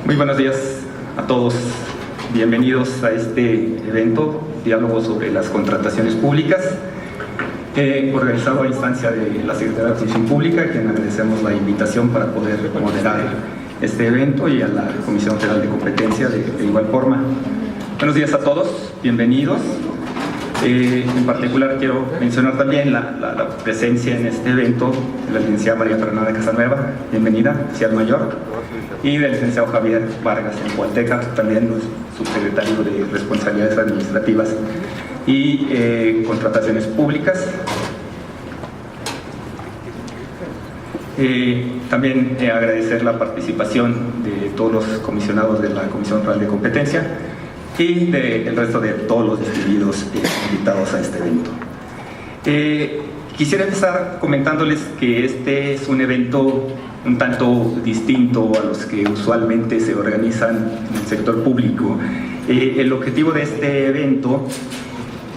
Muy buenos días a todos. Bienvenidos a este evento, diálogo sobre las contrataciones públicas, organizado a instancia de la Secretaría de Función Pública, a quien agradecemos la invitación para poder moderar este evento, y a la Comisión Federal de Competencia de igual forma. Buenos días a todos, bienvenidos. En particular quiero mencionar también la presencia en este evento de la licenciada María Fernanda Casanueva, bienvenida, oficial mayor, y del licenciado Javier Vargas en Hualteca, también subsecretario de Responsabilidades Administrativas y Contrataciones Públicas. También agradecer la participación de todos los comisionados de la Comisión Federal de Competencia y del resto de todos los distinguidos invitados a este evento. Quisiera empezar comentándoles que este es un evento un tanto distinto a los que usualmente se organizan en el sector público. El objetivo de este evento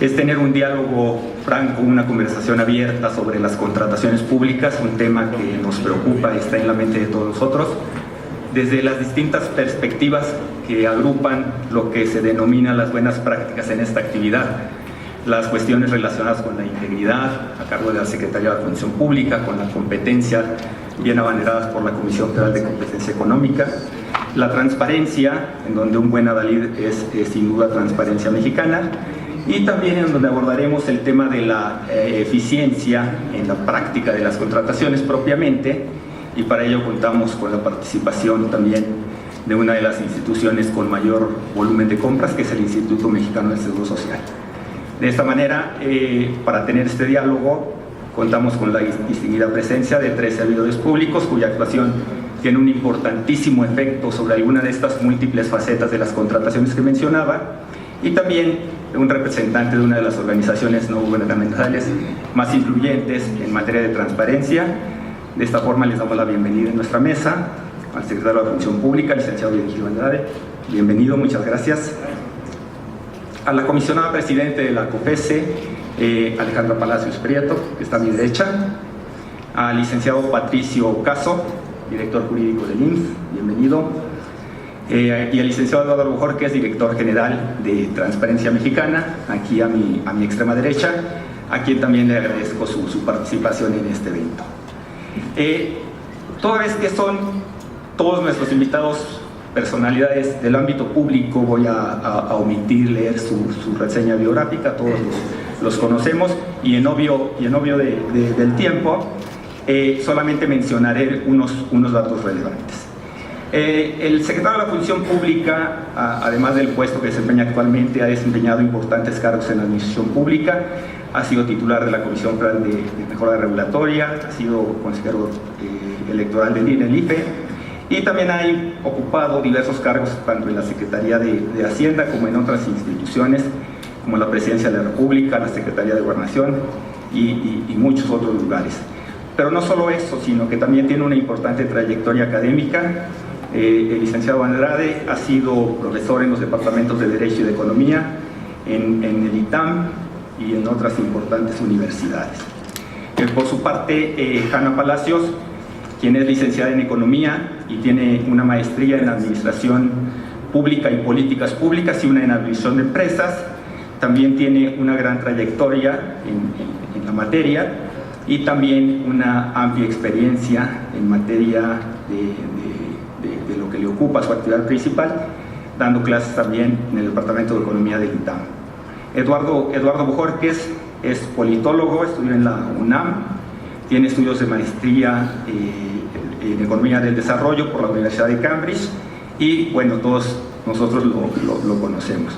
es tener un diálogo franco, una conversación abierta sobre las contrataciones públicas, un tema que nos preocupa y está en la mente de todos nosotros, desde las distintas perspectivas que agrupan lo que se denomina las buenas prácticas en esta actividad, las cuestiones relacionadas con la integridad a cargo de la Secretaría de Función Pública, con la competencia bien abanderadas por la Comisión Federal de Competencia Económica, la transparencia, en donde un buen adalid es sin duda Transparencia Mexicana, y también en donde abordaremos el tema de la eficiencia en la práctica de las contrataciones propiamente, y para ello contamos con la participación también de una de las instituciones con mayor volumen de compras, que es el Instituto Mexicano del Seguro Social. De esta manera, para tener este diálogo, contamos con la distinguida presencia de 3 servidores públicos, cuya actuación tiene un importantísimo efecto sobre alguna de estas múltiples facetas de las contrataciones que mencionaba, y también un representante de una de las organizaciones no gubernamentales más influyentes en materia de transparencia. De esta forma les damos la bienvenida en nuestra mesa al secretario de la Función Pública, licenciado Virgilio Andrade. Bienvenido, muchas gracias. A la comisionada presidente de la COFESE, Alejandra Palacios Prieto, que está a mi derecha. Al licenciado Patricio Caso, director jurídico del IMSS, bienvenido. Y al licenciado Eduardo Bujor, que es director general de Transparencia Mexicana, aquí a mi extrema derecha, a quien también le agradezco su participación en este evento. Toda vez que son todos nuestros invitados personalidades del ámbito público, voy a omitir leer su reseña biográfica, todos los conocemos, y en obvio del tiempo, solamente mencionaré unos datos relevantes. El secretario de la Función Pública, además del puesto que desempeña actualmente, ha desempeñado importantes cargos en la administración pública, ha sido titular de la Comisión Federal de Mejora Regulatoria, ha sido consejero electoral del IFE, y también ha ocupado diversos cargos tanto en la Secretaría de Hacienda como en otras instituciones, como la Presidencia de la República, la Secretaría de Gobernación y muchos otros lugares. Pero no solo eso, sino que también tiene una importante trayectoria académica. El licenciado Andrade ha sido profesor en los departamentos de Derecho y de Economía, en el ITAM y en otras importantes universidades. Por su parte, Hanna Palacios, quien es licenciada en Economía y tiene una maestría en Administración Pública y Políticas Públicas y una en Administración de Empresas, también tiene una gran trayectoria en la materia y también una amplia experiencia en materia de lo que le ocupa su actividad principal, dando clases también en el Departamento de Economía del ITAM. Eduardo Bojorquez es politólogo, estudió en la UNAM, tiene estudios de maestría en Economía del Desarrollo por la Universidad de Cambridge, y bueno, todos nosotros lo conocemos.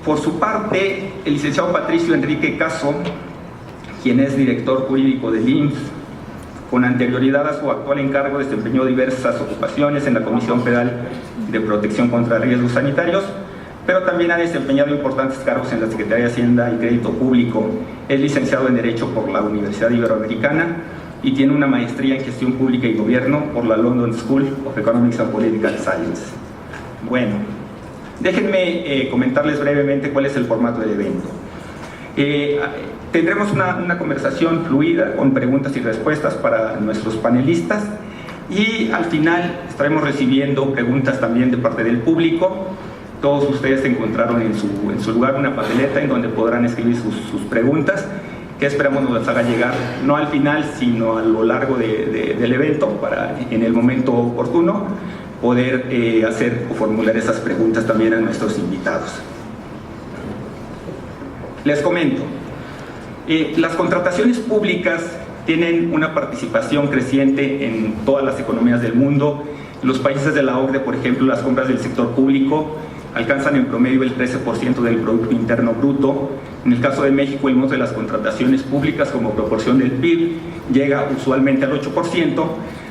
Por su parte, el licenciado Patricio Enrique Caso, quien es director jurídico del IMSS, con anterioridad a su actual encargo desempeñó diversas ocupaciones en la Comisión Federal de Protección contra Riesgos Sanitarios, pero también ha desempeñado importantes cargos en la Secretaría de Hacienda y Crédito Público. Es licenciado en Derecho por la Universidad Iberoamericana y tiene una maestría en Gestión Pública y Gobierno por la London School of Economics and Political Science. Bueno, déjenme comentarles brevemente cuál es el formato del evento. Tendremos una conversación fluida con preguntas y respuestas para nuestros panelistas, Y al final estaremos recibiendo preguntas también de parte del público. Todos ustedes encontraron en su lugar una papeleta en donde podrán escribir sus preguntas, que esperamos nos las haga llegar, no al final, sino a lo largo del evento, para en el momento oportuno poder hacer o formular esas preguntas también a nuestros invitados. Les comento, las contrataciones públicas tienen una participación creciente en todas las economías del mundo. En los países de la OCDE, por ejemplo, las compras del sector público alcanzan en promedio el 13% del Producto Interno Bruto. En el caso de México, el monto de las contrataciones públicas como proporción del PIB llega usualmente al 8%,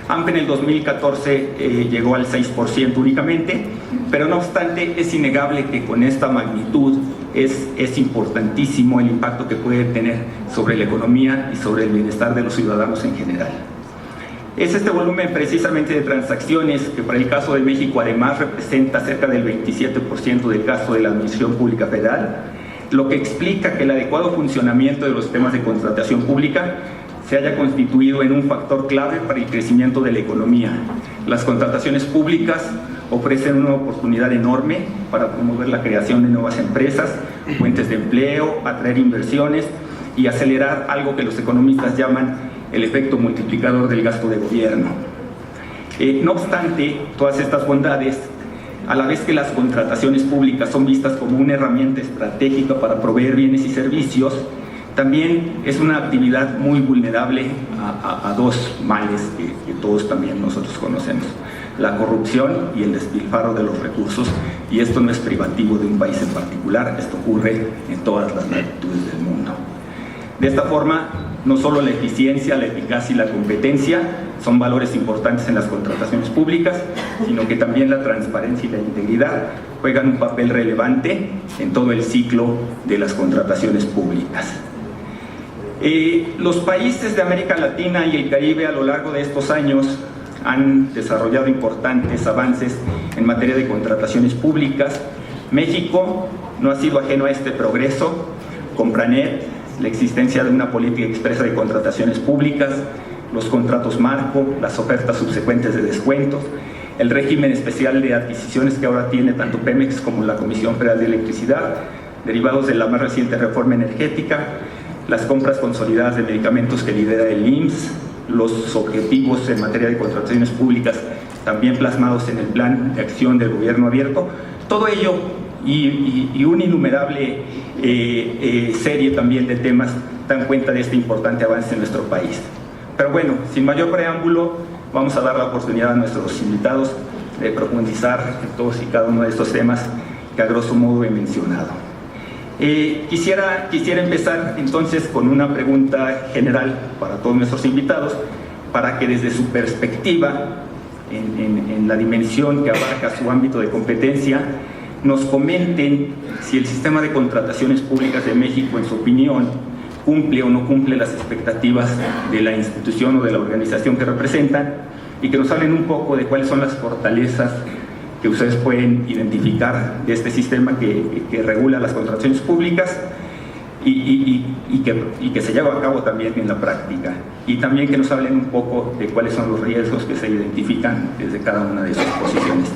aunque en el 2014 llegó al 6% únicamente, pero no obstante es innegable que con esta magnitud es importantísimo el impacto que puede tener sobre la economía y sobre el bienestar de los ciudadanos en general. Es este volumen precisamente de transacciones que para el caso de México además representa cerca del 27% del gasto de la Administración Pública Federal, lo que explica que el adecuado funcionamiento de los sistemas de contratación pública se haya constituido en un factor clave para el crecimiento de la economía. Las contrataciones públicas ofrecen una oportunidad enorme para promover la creación de nuevas empresas, fuentes de empleo, atraer inversiones y acelerar algo que los economistas llaman el efecto multiplicador del gasto de gobierno. No obstante todas estas bondades, a la vez que las contrataciones públicas son vistas como una herramienta estratégica para proveer bienes y servicios, también es una actividad muy vulnerable a dos males que todos también nosotros conocemos: la corrupción y el despilfarro de los recursos, y esto no es privativo de un país en particular, esto ocurre en todas las latitudes del mundo. De esta forma, no solo la eficiencia, la eficacia y la competencia son valores importantes en las contrataciones públicas, sino que también la transparencia y la integridad juegan un papel relevante en todo el ciclo de las contrataciones públicas. Los países de América Latina y el Caribe a lo largo de estos años han desarrollado importantes avances en materia de contrataciones públicas. México no ha sido ajeno a este progreso. Compranet, la existencia de una política expresa de contrataciones públicas, los contratos marco, las ofertas subsecuentes de descuentos, el régimen especial de adquisiciones que ahora tiene tanto Pemex como la Comisión Federal de Electricidad, derivados de la más reciente reforma energética, las compras consolidadas de medicamentos que lidera el IMSS, los objetivos en materia de contrataciones públicas también plasmados en el Plan de Acción del Gobierno Abierto. Todo ello y una innumerable serie también de temas dan cuenta de este importante avance en nuestro país. Pero bueno, sin mayor preámbulo, vamos a dar la oportunidad a nuestros invitados de profundizar en todos y cada uno de estos temas que a grosso modo he mencionado. Quisiera empezar entonces con una pregunta general para todos nuestros invitados, para que desde su perspectiva, en la dimensión que abarca su ámbito de competencia, nos comenten si el sistema de contrataciones públicas de México, en su opinión, cumple o no cumple las expectativas de la institución o de la organización que representan, y que nos hablen un poco de cuáles son las fortalezas que ustedes pueden identificar de este sistema que regula las contrataciones públicas y que se lleva a cabo también en la práctica, y también que nos hablen un poco de cuáles son los riesgos que se identifican desde cada una de sus posiciones.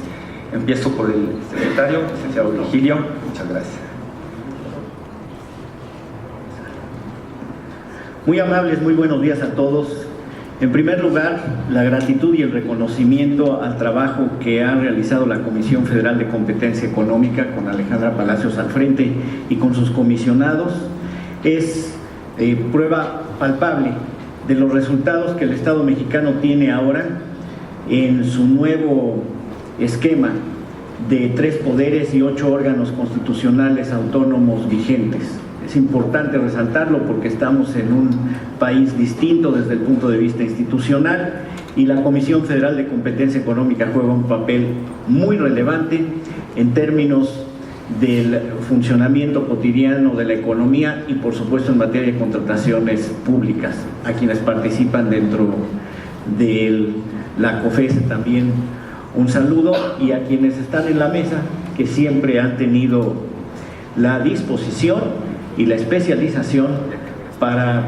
Empiezo por el secretario, licenciado Virgilio. Muchas gracias. Muy amables, muy buenos días a todos. En primer lugar, la gratitud y el reconocimiento al trabajo que ha realizado la Comisión Federal de Competencia Económica, con Alejandra Palacios al frente y con sus comisionados, es prueba palpable de los resultados que el Estado mexicano tiene ahora en su nuevo esquema de 3 poderes y 8 órganos constitucionales autónomos vigentes. Es importante resaltarlo porque estamos en un país distinto desde el punto de vista institucional, y la Comisión Federal de Competencia Económica juega un papel muy relevante en términos del funcionamiento cotidiano de la economía y, por supuesto, en materia de contrataciones públicas. A quienes participan dentro de la COFESE también un saludo, y a quienes están en la mesa, que siempre han tenido la disposición y la especialización para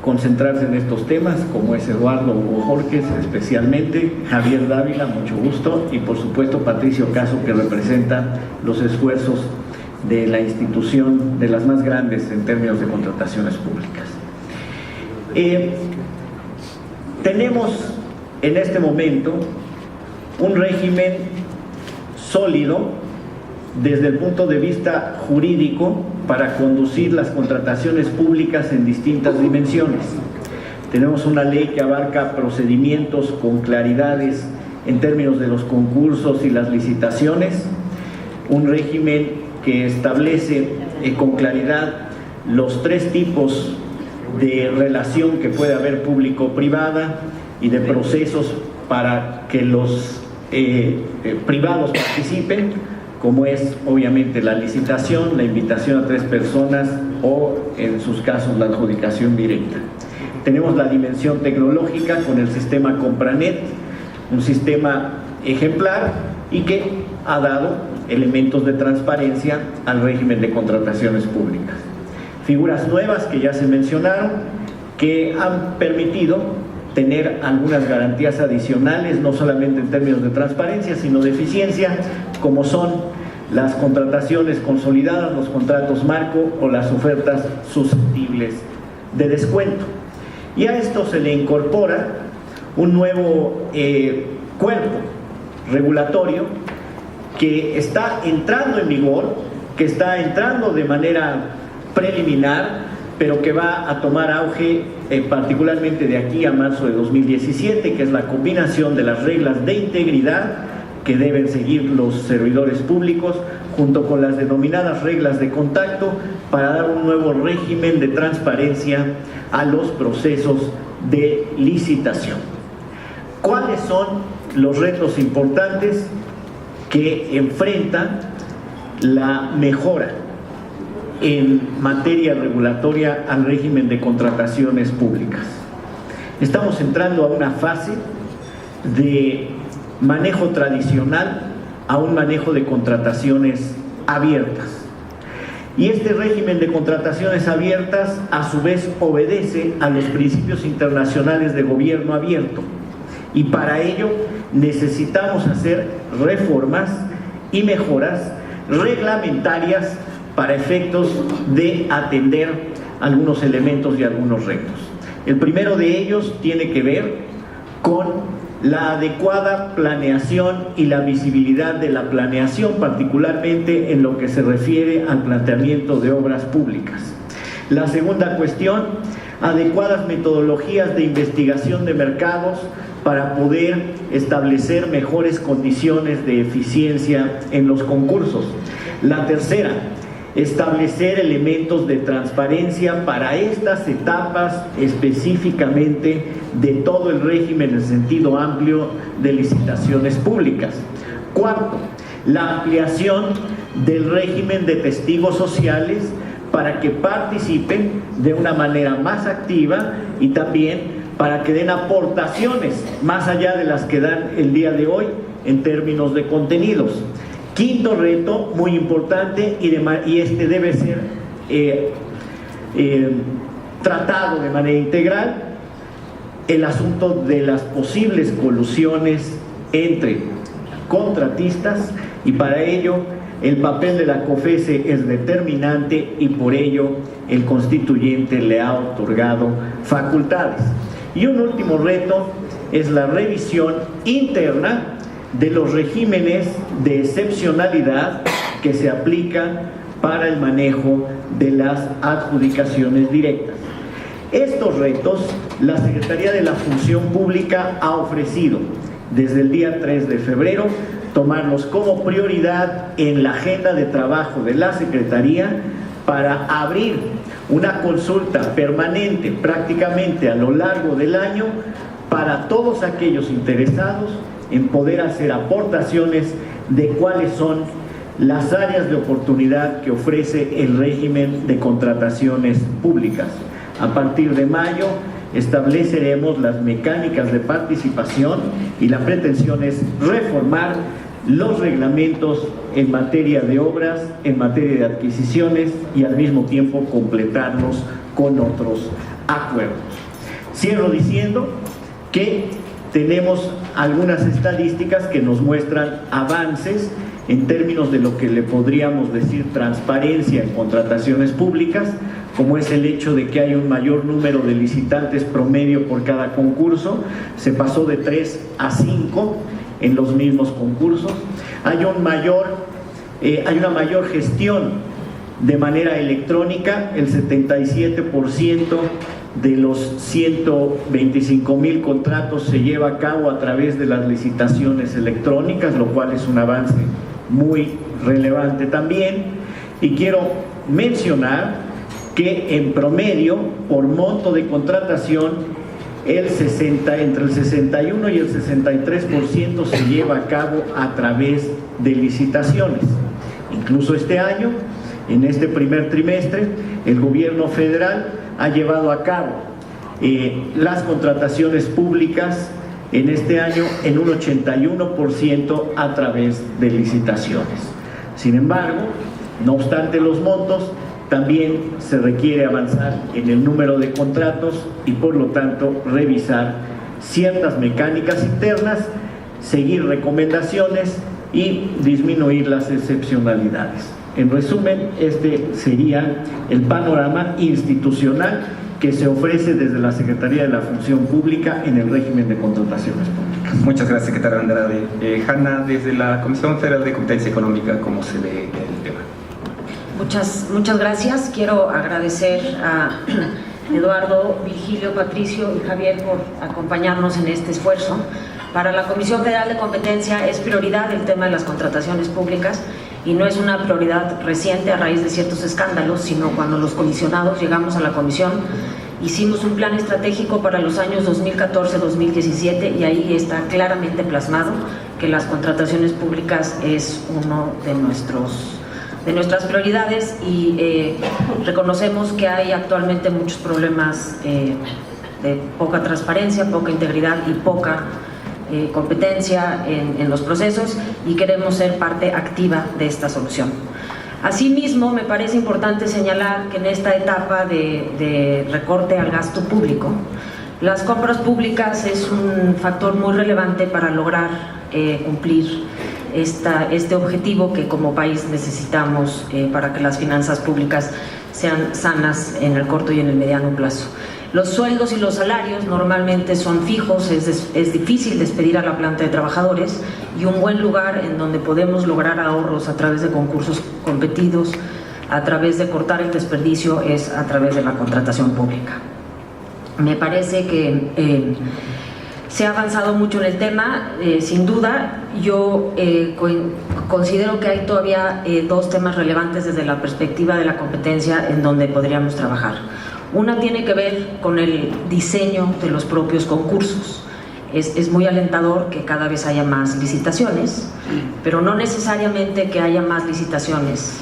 concentrarse en estos temas, como es Eduardo Hugo Jorges, especialmente, Javier Dávila, mucho gusto, y por supuesto Patricio Caso, que representa los esfuerzos de la institución de las más grandes en términos de contrataciones públicas. Tenemos en este momento un régimen sólido desde el punto de vista jurídico para conducir las contrataciones públicas en distintas dimensiones. Tenemos una ley que abarca procedimientos con claridades en términos de los concursos y las licitaciones, un régimen que establece con claridad los tres tipos de relación que puede haber público-privada y de procesos para que los privados participen, como es obviamente la licitación, la invitación a 3 personas o en sus casos la adjudicación directa. Tenemos la dimensión tecnológica con el sistema Compranet, un sistema ejemplar y que ha dado elementos de transparencia al régimen de contrataciones públicas. Figuras nuevas que ya se mencionaron, que han permitido tener algunas garantías adicionales, no solamente en términos de transparencia, sino de eficiencia, como son las contrataciones consolidadas, los contratos marco o las ofertas susceptibles de descuento. Y a esto se le incorpora un nuevo cuerpo regulatorio que está entrando en vigor, que está entrando de manera preliminar, pero que va a tomar auge particularmente de aquí a marzo de 2017, que es la combinación de las reglas de integridad que deben seguir los servidores públicos junto con las denominadas reglas de contacto para dar un nuevo régimen de transparencia a los procesos de licitación. ¿Cuáles son los retos importantes que enfrenta la mejora en materia regulatoria al régimen de contrataciones públicas? Estamos entrando a una fase de manejo tradicional a un manejo de contrataciones abiertas. Y este régimen de contrataciones abiertas a su vez obedece a los principios internacionales de gobierno abierto. Y para ello necesitamos hacer reformas y mejoras reglamentarias para efectos de atender algunos elementos y algunos retos. El primero de ellos tiene que ver con la adecuada planeación y la visibilidad de la planeación, particularmente en lo que se refiere al planteamiento de obras públicas. La segunda cuestión, adecuadas metodologías de investigación de mercados para poder establecer mejores condiciones de eficiencia en los concursos. La tercera, establecer elementos de transparencia para estas etapas específicamente de todo el régimen en sentido amplio de licitaciones públicas. Cuarto, la ampliación del régimen de testigos sociales para que participen de una manera más activa y también para que den aportaciones más allá de las que dan el día de hoy en términos de contenidos. Quinto reto, muy importante, y este debe ser tratado de manera integral, el asunto de las posibles colusiones entre contratistas, y para ello el papel de la COFECE es determinante y por ello el constituyente le ha otorgado facultades. Y un último reto es la revisión interna de los regímenes de excepcionalidad que se aplican para el manejo de las adjudicaciones directas. Estos retos, la Secretaría de la Función Pública ha ofrecido desde el día 3 de febrero tomarlos como prioridad en la agenda de trabajo de la Secretaría para abrir una consulta permanente prácticamente a lo largo del año para todos aquellos interesados en poder hacer aportaciones de cuáles son las áreas de oportunidad que ofrece el régimen de contrataciones públicas. A partir de mayo estableceremos las mecánicas de participación y la pretensión es reformar los reglamentos en materia de obras, en materia de adquisiciones y al mismo tiempo completarlos con otros acuerdos. Cierro diciendo que tenemos algunas estadísticas que nos muestran avances en términos de lo que le podríamos decir transparencia en contrataciones públicas, como es el hecho de que hay un mayor número de licitantes promedio por cada concurso. Se pasó de 3 a 5 en los mismos concursos. Hay una mayor gestión de manera electrónica. El 77% de los 125,000 contratos se lleva a cabo a través de las licitaciones electrónicas, lo cual es un avance muy relevante también. Y quiero mencionar que en promedio, por monto de contratación, entre el 61 y el 63% se lleva a cabo a través de licitaciones. Incluso este año, en este primer trimestre, el gobierno federal ha llevado a cabo las contrataciones públicas en este año en un 81% a través de licitaciones. Sin embargo, no obstante los montos, también se requiere avanzar en el número de contratos y por lo tanto revisar ciertas mecánicas internas, seguir recomendaciones y disminuir las excepcionalidades. En resumen, este sería el panorama institucional que se ofrece desde la Secretaría de la Función Pública en el régimen de contrataciones públicas. Muchas gracias, secretario Andrade. Hanna, desde la Comisión Federal de Competencia Económica, ¿cómo se ve el tema? Muchas gracias. Quiero agradecer a Eduardo, Virgilio, Patricio y Javier por acompañarnos en este esfuerzo. Para la Comisión Federal de Competencia es prioridad el tema de las contrataciones públicas, y no es una prioridad reciente a raíz de ciertos escándalos, sino cuando los comisionados llegamos a la comisión, hicimos un plan estratégico para los años 2014-2017 y ahí está claramente plasmado que las contrataciones públicas es uno de nuestras prioridades, y reconocemos que hay actualmente muchos problemas de poca transparencia, poca integridad y poca competencia en los procesos, y queremos ser parte activa de esta solución. Asimismo, me parece importante señalar que en esta etapa de recorte al gasto público, las compras públicas es un factor muy relevante para lograr cumplir este objetivo que como país necesitamos para que las finanzas públicas sean sanas en el corto y en el mediano plazo. Los sueldos y los salarios normalmente son fijos, es difícil despedir a la planta de trabajadores, y un buen lugar en donde podemos lograr ahorros a través de concursos competidos, a través de cortar el desperdicio, es a través de la contratación pública. Me parece que se ha avanzado mucho en el tema, sin duda. Yo considero que hay todavía dos temas relevantes desde la perspectiva de la competencia en donde podríamos trabajar. Una tiene que ver con el diseño de los propios concursos. Es muy alentador que cada vez haya más licitaciones, pero no necesariamente que haya más licitaciones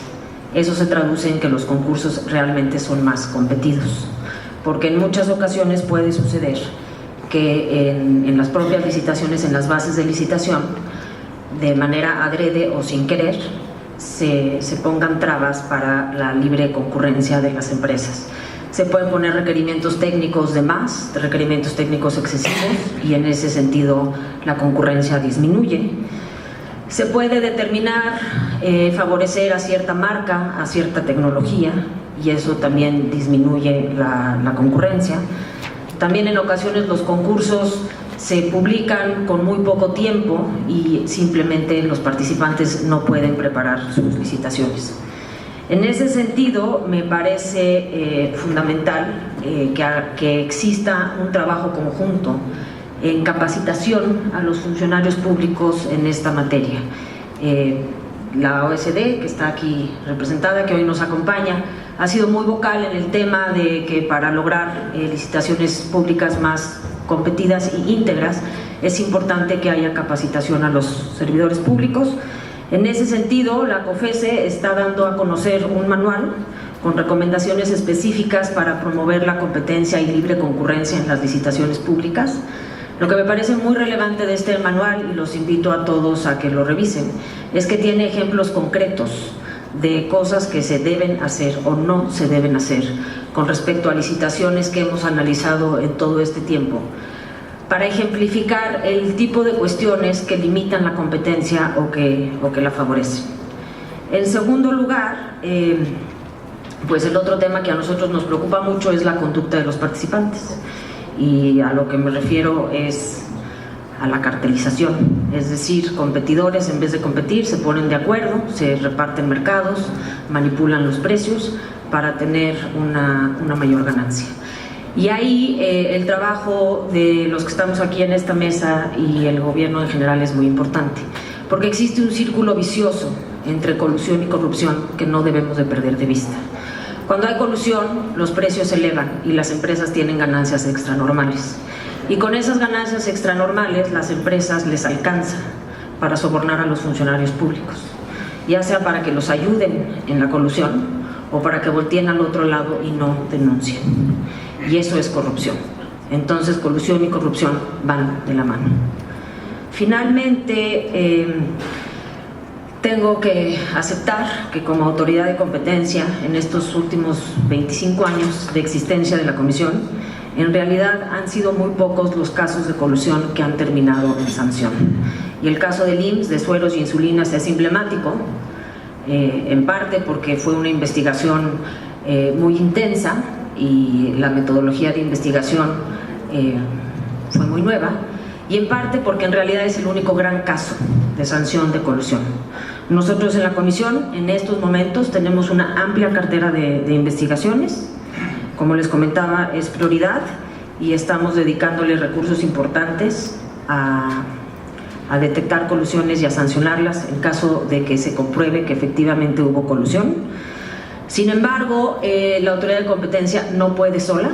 eso se traduce en que los concursos realmente son más competidos, porque en muchas ocasiones puede suceder que en las propias licitaciones, en las bases de licitación, de manera adrede o sin querer, se pongan trabas para la libre concurrencia de las empresas. Se pueden poner requerimientos técnicos de más, requerimientos técnicos excesivos, y en ese sentido la concurrencia disminuye. Se puede determinar favorecer a cierta marca, a cierta tecnología, y eso también disminuye la concurrencia. También en ocasiones los concursos se publican con muy poco tiempo y simplemente los participantes no pueden preparar sus licitaciones. En ese sentido, me parece fundamental que exista un trabajo conjunto en capacitación a los funcionarios públicos en esta materia. La OECD, que está aquí representada, que hoy nos acompaña, ha sido muy vocal en el tema de que para lograr licitaciones públicas más competidas e íntegras es importante que haya capacitación a los servidores públicos. En ese sentido, la COFECE está dando a conocer un manual con recomendaciones específicas para promover la competencia y libre concurrencia en las licitaciones públicas. Lo que me parece muy relevante de este manual, y los invito a todos a que lo revisen, es que tiene ejemplos concretos de cosas que se deben hacer o no se deben hacer con respecto a licitaciones que hemos analizado en todo este tiempo, para ejemplificar el tipo de cuestiones que limitan la competencia o que la favorecen. En segundo lugar, pues el otro tema que a nosotros nos preocupa mucho es la conducta de los participantes, y a lo que me refiero es a la cartelización, es decir, competidores en vez de competir se ponen de acuerdo, se reparten mercados, manipulan los precios para tener una mayor ganancia. Y ahí el trabajo de los que estamos aquí en esta mesa y el gobierno en general es muy importante, porque existe un círculo vicioso entre colusión y corrupción que no debemos de perder de vista. Cuando hay colusión, los precios se elevan y las empresas tienen ganancias extranormales. Y con esas ganancias extranormales, las empresas les alcanza para sobornar a los funcionarios públicos, ya sea para que los ayuden en la colusión o para que volteen al otro lado y no denuncien. Y eso es corrupción. Entonces, colusión y corrupción van de la mano. Finalmente, tengo que aceptar que como autoridad de competencia en estos últimos 25 años de existencia de la Comisión, en realidad han sido muy pocos los casos de colusión que han terminado en sanción. Y el caso del IMSS, de sueros y insulinas, es emblemático, en parte porque fue una investigación muy intensa y la metodología de investigación fue muy nueva, y en parte porque en realidad es el único gran caso de sanción de colusión. Nosotros en la Comisión en estos momentos tenemos una amplia cartera de investigaciones. Como les comentaba, es prioridad y estamos dedicándole recursos importantes a detectar colusiones y a sancionarlas en caso de que se compruebe que efectivamente hubo colusión. Sin embargo, la autoridad de competencia no puede sola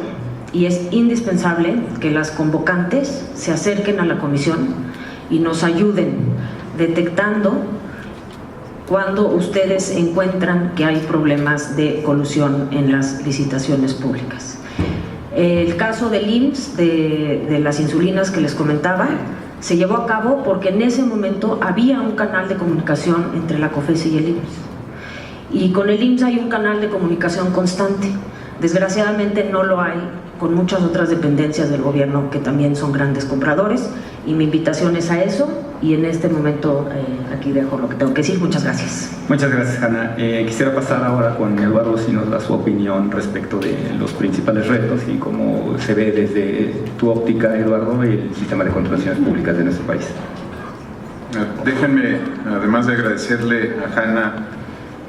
y es indispensable que las convocantes se acerquen a la Comisión y nos ayuden detectando cuando ustedes encuentran que hay problemas de colusión en las licitaciones públicas. El caso del IMSS, de las insulinas que les comentaba, se llevó a cabo porque en ese momento había un canal de comunicación entre la COFECE y el IMSS. Y con el IMSS hay un canal de comunicación constante. Desgraciadamente no lo hay con muchas otras dependencias del gobierno que también son grandes compradores, y mi invitación es a eso, y en este momento aquí dejo lo que tengo que decir. Muchas gracias. Muchas gracias, Hanna. Quisiera pasar ahora con Eduardo, si nos da su opinión respecto de los principales retos y cómo se ve desde tu óptica, Eduardo, el sistema de contrataciones públicas de nuestro país. Déjenme, además de agradecerle a Hanna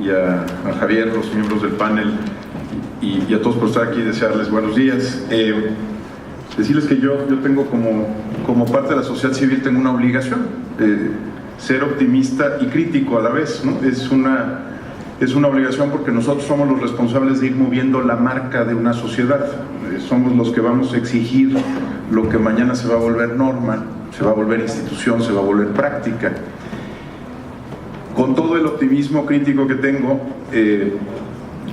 y a Javier, los miembros del panel, y a todos por estar aquí, desearles buenos días. Decirles que yo tengo como parte de la sociedad civil, tengo una obligación, ser optimista y crítico a la vez, ¿no? Es una obligación porque nosotros somos los responsables de ir moviendo la marca de una sociedad. Somos los que vamos a exigir lo que mañana se va a volver norma, se va a volver institución, se va a volver práctica. Con todo el optimismo crítico que tengo,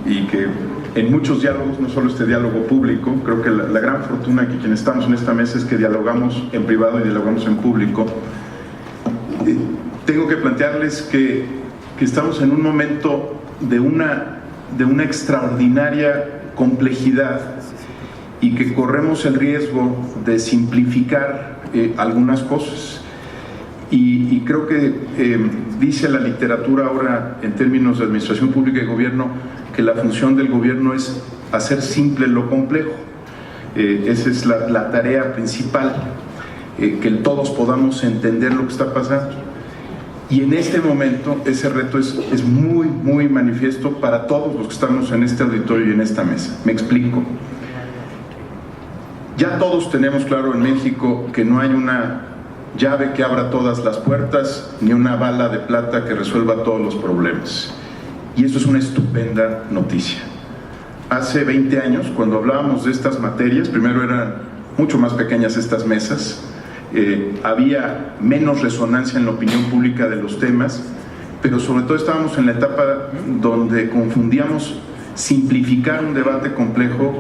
y que en muchos diálogos, no solo este diálogo público, creo que la gran fortuna que quienes estamos en esta mesa es que dialogamos en privado y dialogamos en público. Tengo que plantearles que estamos en un momento de una extraordinaria complejidad y que corremos el riesgo de simplificar algunas cosas. Y creo que dice la literatura ahora en términos de administración pública y gobierno que la función del gobierno es hacer simple lo complejo. Esa es la tarea principal, que todos podamos entender lo que está pasando. Y en este momento ese reto es muy, muy manifiesto para todos los que estamos en este auditorio y en esta mesa. Me explico. Ya todos tenemos claro en México que no hay una llave que abra todas las puertas, ni una bala de plata que resuelva todos los problemas. Y eso es una estupenda noticia. Hace 20 años, cuando hablábamos de estas materias, primero eran mucho más pequeñas estas mesas, había menos resonancia en la opinión pública de los temas, pero sobre todo estábamos en la etapa donde confundíamos simplificar un debate complejo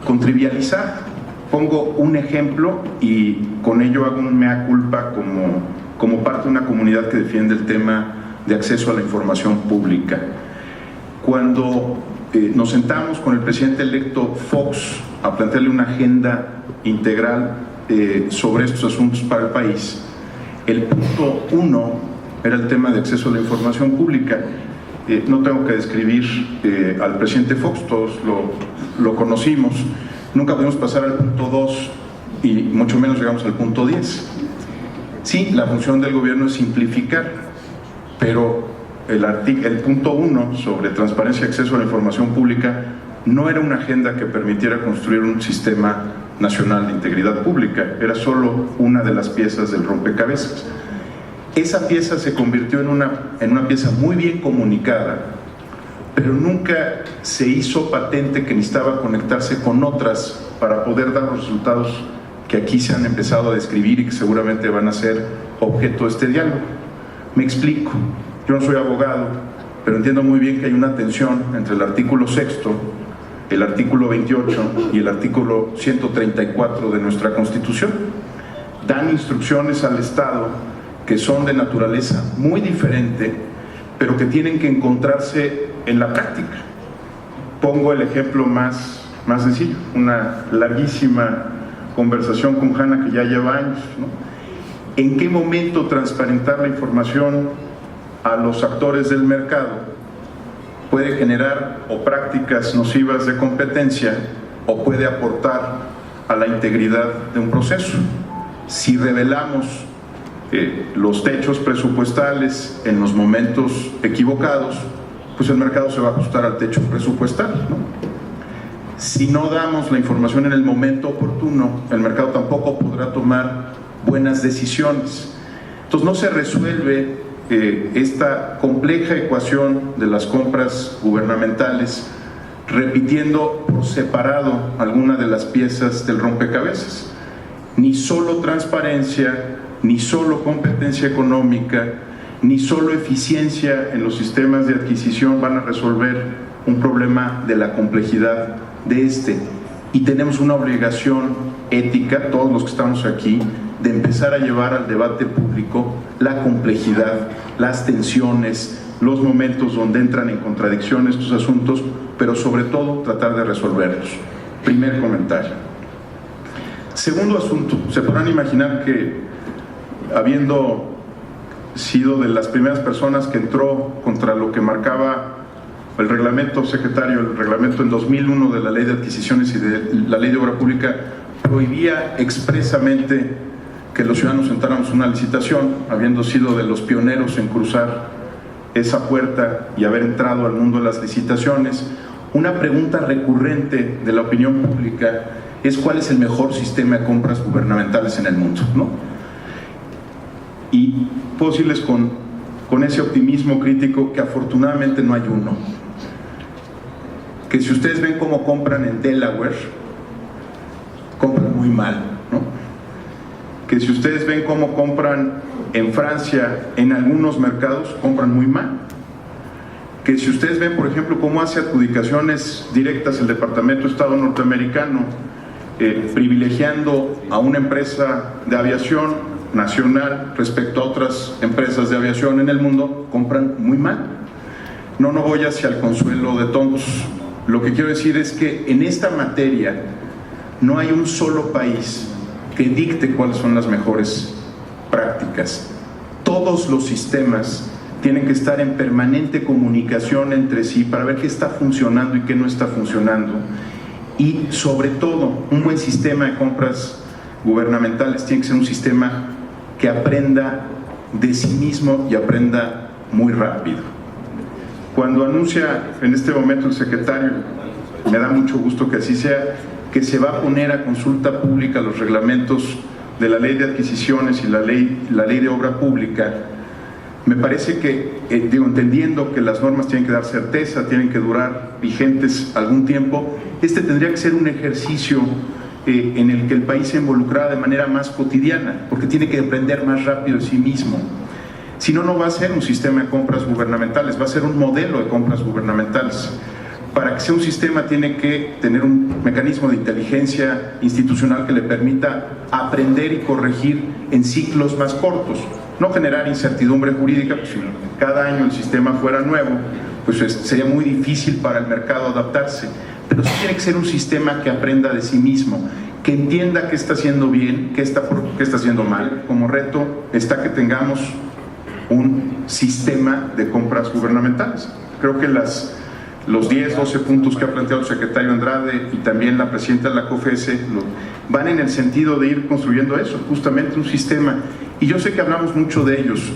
con trivializar. Pongo un ejemplo y con ello hago un mea culpa como parte de una comunidad que defiende el tema de acceso a la información pública. Cuando nos sentamos con el presidente electo Fox a plantearle una agenda integral sobre estos asuntos para el país. El punto 1 era el tema de acceso a la información pública. No tengo que describir al presidente Fox, todos lo conocimos. Nunca pudimos pasar al punto 2 y mucho menos llegamos al punto 10. Sí, la función del gobierno es simplificar, pero el punto 1 sobre transparencia y acceso a la información pública no era una agenda que permitiera construir un sistema nacional de integridad pública, era solo una de las piezas del rompecabezas. Esa pieza se convirtió en una pieza muy bien comunicada, pero nunca se hizo patente que necesitaba conectarse con otras para poder dar los resultados que aquí se han empezado a describir y que seguramente van a ser objeto de este diálogo. Me explico. Yo no soy abogado, pero entiendo muy bien que hay una tensión entre el artículo 6º, el artículo 28 y el artículo 134 de nuestra Constitución. Dan instrucciones al Estado que son de naturaleza muy diferente, pero que tienen que encontrarse en la práctica. Pongo el ejemplo más sencillo, una larguísima conversación con Hanna que ya lleva años, ¿no? ¿En qué momento transparentar la información a los actores del mercado puede generar o prácticas nocivas de competencia o puede aportar a la integridad de un proceso? Si revelamos los techos presupuestales en los momentos equivocados, pues el mercado se va a ajustar al techo presupuestal, ¿no? Si no damos la información en el momento oportuno, el mercado tampoco podrá tomar buenas decisiones. Entonces no se resuelve esta compleja ecuación de las compras gubernamentales repitiendo por separado alguna de las piezas del rompecabezas. Ni solo transparencia, ni solo competencia económica, ni solo eficiencia en los sistemas de adquisición van a resolver un problema de la complejidad de este. Y tenemos una obligación ética, todos los que estamos aquí, de empezar a llevar al debate público la complejidad, las tensiones, los momentos donde entran en contradicción estos asuntos, pero sobre todo tratar de resolverlos. Primer comentario. Segundo asunto, se podrán imaginar que habiendo sido de las primeras personas que entró contra lo que marcaba el reglamento, secretario, el reglamento en 2001 de la Ley de Adquisiciones y de la Ley de Obra Pública, prohibía expresamente que los ciudadanos entráramos una licitación, habiendo sido de los pioneros en cruzar esa puerta y haber entrado al mundo de las licitaciones. Una pregunta recurrente de la opinión pública es cuál es el mejor sistema de compras gubernamentales en el mundo, ¿no? Y puedo decirles con ese optimismo crítico que afortunadamente no hay uno. Que si ustedes ven cómo compran en Delaware, compran muy mal, ¿no? Que si ustedes ven cómo compran en Francia, en algunos mercados, compran muy mal. Que si ustedes ven, por ejemplo, cómo hace adjudicaciones directas el Departamento de Estado norteamericano, privilegiando a una empresa de aviación nacional respecto a otras empresas de aviación en el mundo, compran muy mal. No voy hacia el consuelo de tontos. Lo que quiero decir es que en esta materia no hay un solo país que dicte cuáles son las mejores prácticas. Todos los sistemas tienen que estar en permanente comunicación entre sí para ver qué está funcionando y qué no está funcionando. Y sobre todo, un buen sistema de compras gubernamentales tiene que ser un sistema que aprenda de sí mismo y aprenda muy rápido. Cuando anuncia en este momento el secretario, me da mucho gusto que así sea, que se va a poner a consulta pública los reglamentos de la Ley de Adquisiciones y la ley de Obra Pública, me parece que, entendiendo que las normas tienen que dar certeza, tienen que durar vigentes algún tiempo, este tendría que ser un ejercicio en el que el país se involucrara de manera más cotidiana, porque tiene que aprender más rápido de sí mismo. Si no, no va a ser un sistema de compras gubernamentales, va a ser un modelo de compras gubernamentales. Para que sea un sistema tiene que tener un mecanismo de inteligencia institucional que le permita aprender y corregir en ciclos más cortos, no generar incertidumbre jurídica, pues si cada año el sistema fuera nuevo, pues sería muy difícil para el mercado adaptarse, pero sí tiene que ser un sistema que aprenda de sí mismo, que entienda qué está haciendo bien, qué está haciendo mal. Como reto está que tengamos un sistema de compras gubernamentales. Creo que los 10, 12 puntos que ha planteado el secretario Andrade y también la presidenta de la COFESE van en el sentido de ir construyendo eso, justamente un sistema. Y yo sé que hablamos mucho de ellos.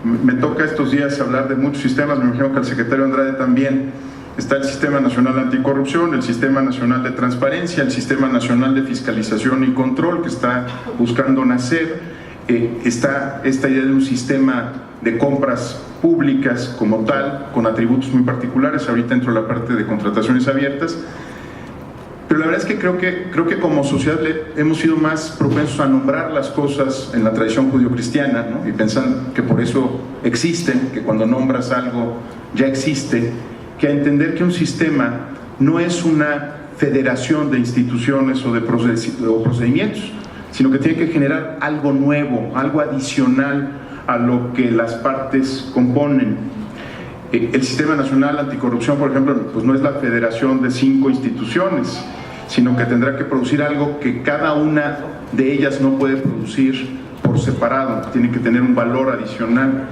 Me toca estos días hablar de muchos sistemas, me imagino que al secretario Andrade también. Está el Sistema Nacional Anticorrupción, el Sistema Nacional de Transparencia, el Sistema Nacional de Fiscalización y Control, que está buscando nacer. Está esta idea de un sistema de compras públicas como tal, con atributos muy particulares. Ahorita entro en la parte de contrataciones abiertas. Pero la verdad es que creo que como sociedad hemos sido más propensos a nombrar las cosas en la tradición judio-cristiana, ¿no? Y pensan que por eso existen, que cuando nombras algo ya existe, que a entender que un sistema no es una federación de instituciones o de procedimientos, sino que tiene que generar algo nuevo, algo adicional a lo que las partes componen. El Sistema Nacional Anticorrupción, por ejemplo, pues no es la federación de 5 instituciones, sino que tendrá que producir algo que cada una de ellas no puede producir por separado, tiene que tener un valor adicional.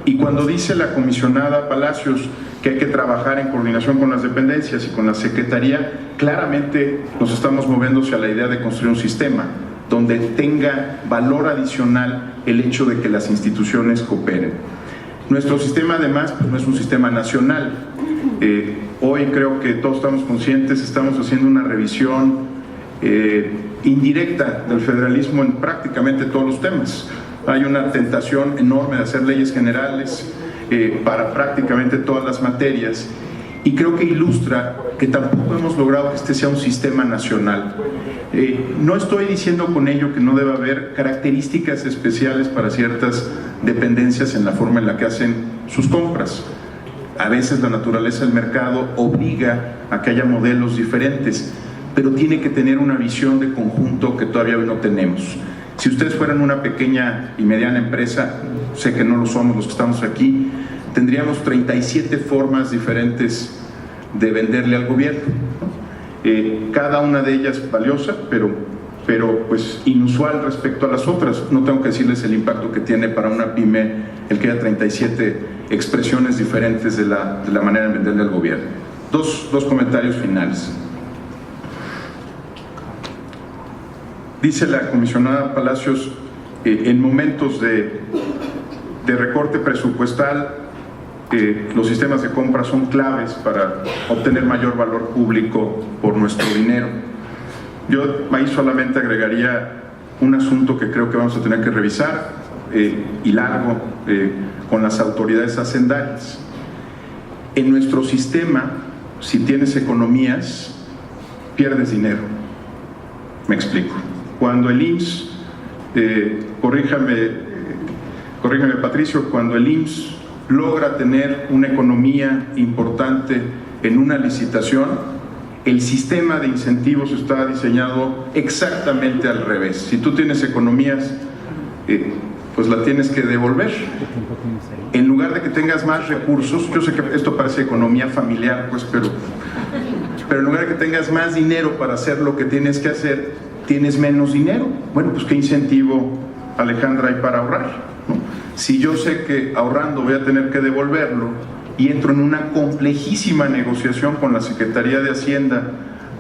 Y cuando dice la comisionada Palacios que hay que trabajar en coordinación con las dependencias y con la Secretaría, claramente nos estamos moviendo hacia la idea de construir un sistema donde tenga valor adicional el hecho de que las instituciones cooperen. Nuestro sistema además pues no es un sistema nacional. Hoy creo que todos estamos conscientes, estamos haciendo una revisión indirecta del federalismo en prácticamente todos los temas. Hay una tentación enorme de hacer leyes generales para prácticamente todas las materias, y creo que ilustra que tampoco hemos logrado que este sea un sistema nacional. No estoy diciendo con ello que no deba haber características especiales para ciertas dependencias en la forma en la que hacen sus compras. A veces la naturaleza del mercado obliga a que haya modelos diferentes, pero tiene que tener una visión de conjunto que todavía hoy no tenemos. Si ustedes fueran una pequeña y mediana empresa, sé que no lo somos los que estamos aquí, tendríamos 37 formas diferentes de venderle al gobierno. Cada una de ellas valiosa, pero pues inusual respecto a las otras. No tengo que decirles el impacto que tiene para una pyme el que haya 37 expresiones diferentes de la manera de venderle al gobierno. Dos comentarios finales. Dice la comisionada Palacios, en momentos de recorte presupuestal, los sistemas de compra son claves para obtener mayor valor público por nuestro dinero. Yo ahí solamente agregaría un asunto que creo que vamos a tener que revisar y largo con las autoridades hacendarias. En nuestro sistema, si tienes economías, pierdes dinero. Me explico. Cuando el IMSS, corríjame Patricio, cuando el IMSS logra tener una economía importante en una licitación, el sistema de incentivos está diseñado exactamente al revés. Si tú tienes economías, pues la tienes que devolver. En lugar de que tengas más recursos, yo sé que esto parece economía familiar, pues, pero en lugar de que tengas más dinero para hacer lo que tienes que hacer, tienes menos dinero. Bueno, pues ¿qué incentivo, Alejandra, hay para ahorrar, ¿no? Si yo sé que ahorrando voy a tener que devolverlo y entro en una complejísima negociación con la Secretaría de Hacienda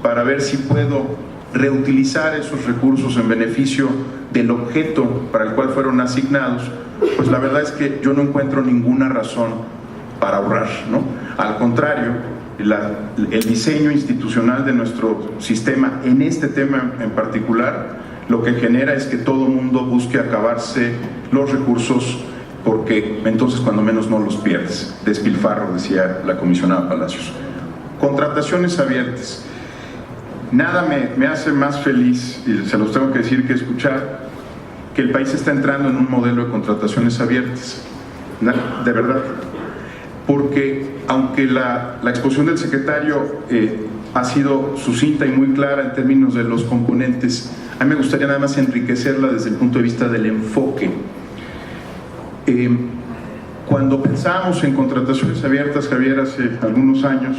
para ver si puedo reutilizar esos recursos en beneficio del objeto para el cual fueron asignados, pues la verdad es que yo no encuentro ninguna razón para ahorrar, ¿no? Al contrario, el diseño institucional de nuestro sistema en este tema en particular lo que genera es que todo mundo busque acabarse los recursos, porque entonces cuando menos no los pierdes. Despilfarro, decía la comisionada Palacios. Contrataciones abiertas. Nada me hace más feliz, y se los tengo que decir, que escuchar que el país está entrando en un modelo de contrataciones abiertas. De verdad. Porque aunque la exposición del secretario ha sido sucinta y muy clara en términos de los componentes, a mí me gustaría nada más enriquecerla desde el punto de vista del enfoque. Cuando pensábamos en contrataciones abiertas, Javier, hace algunos años,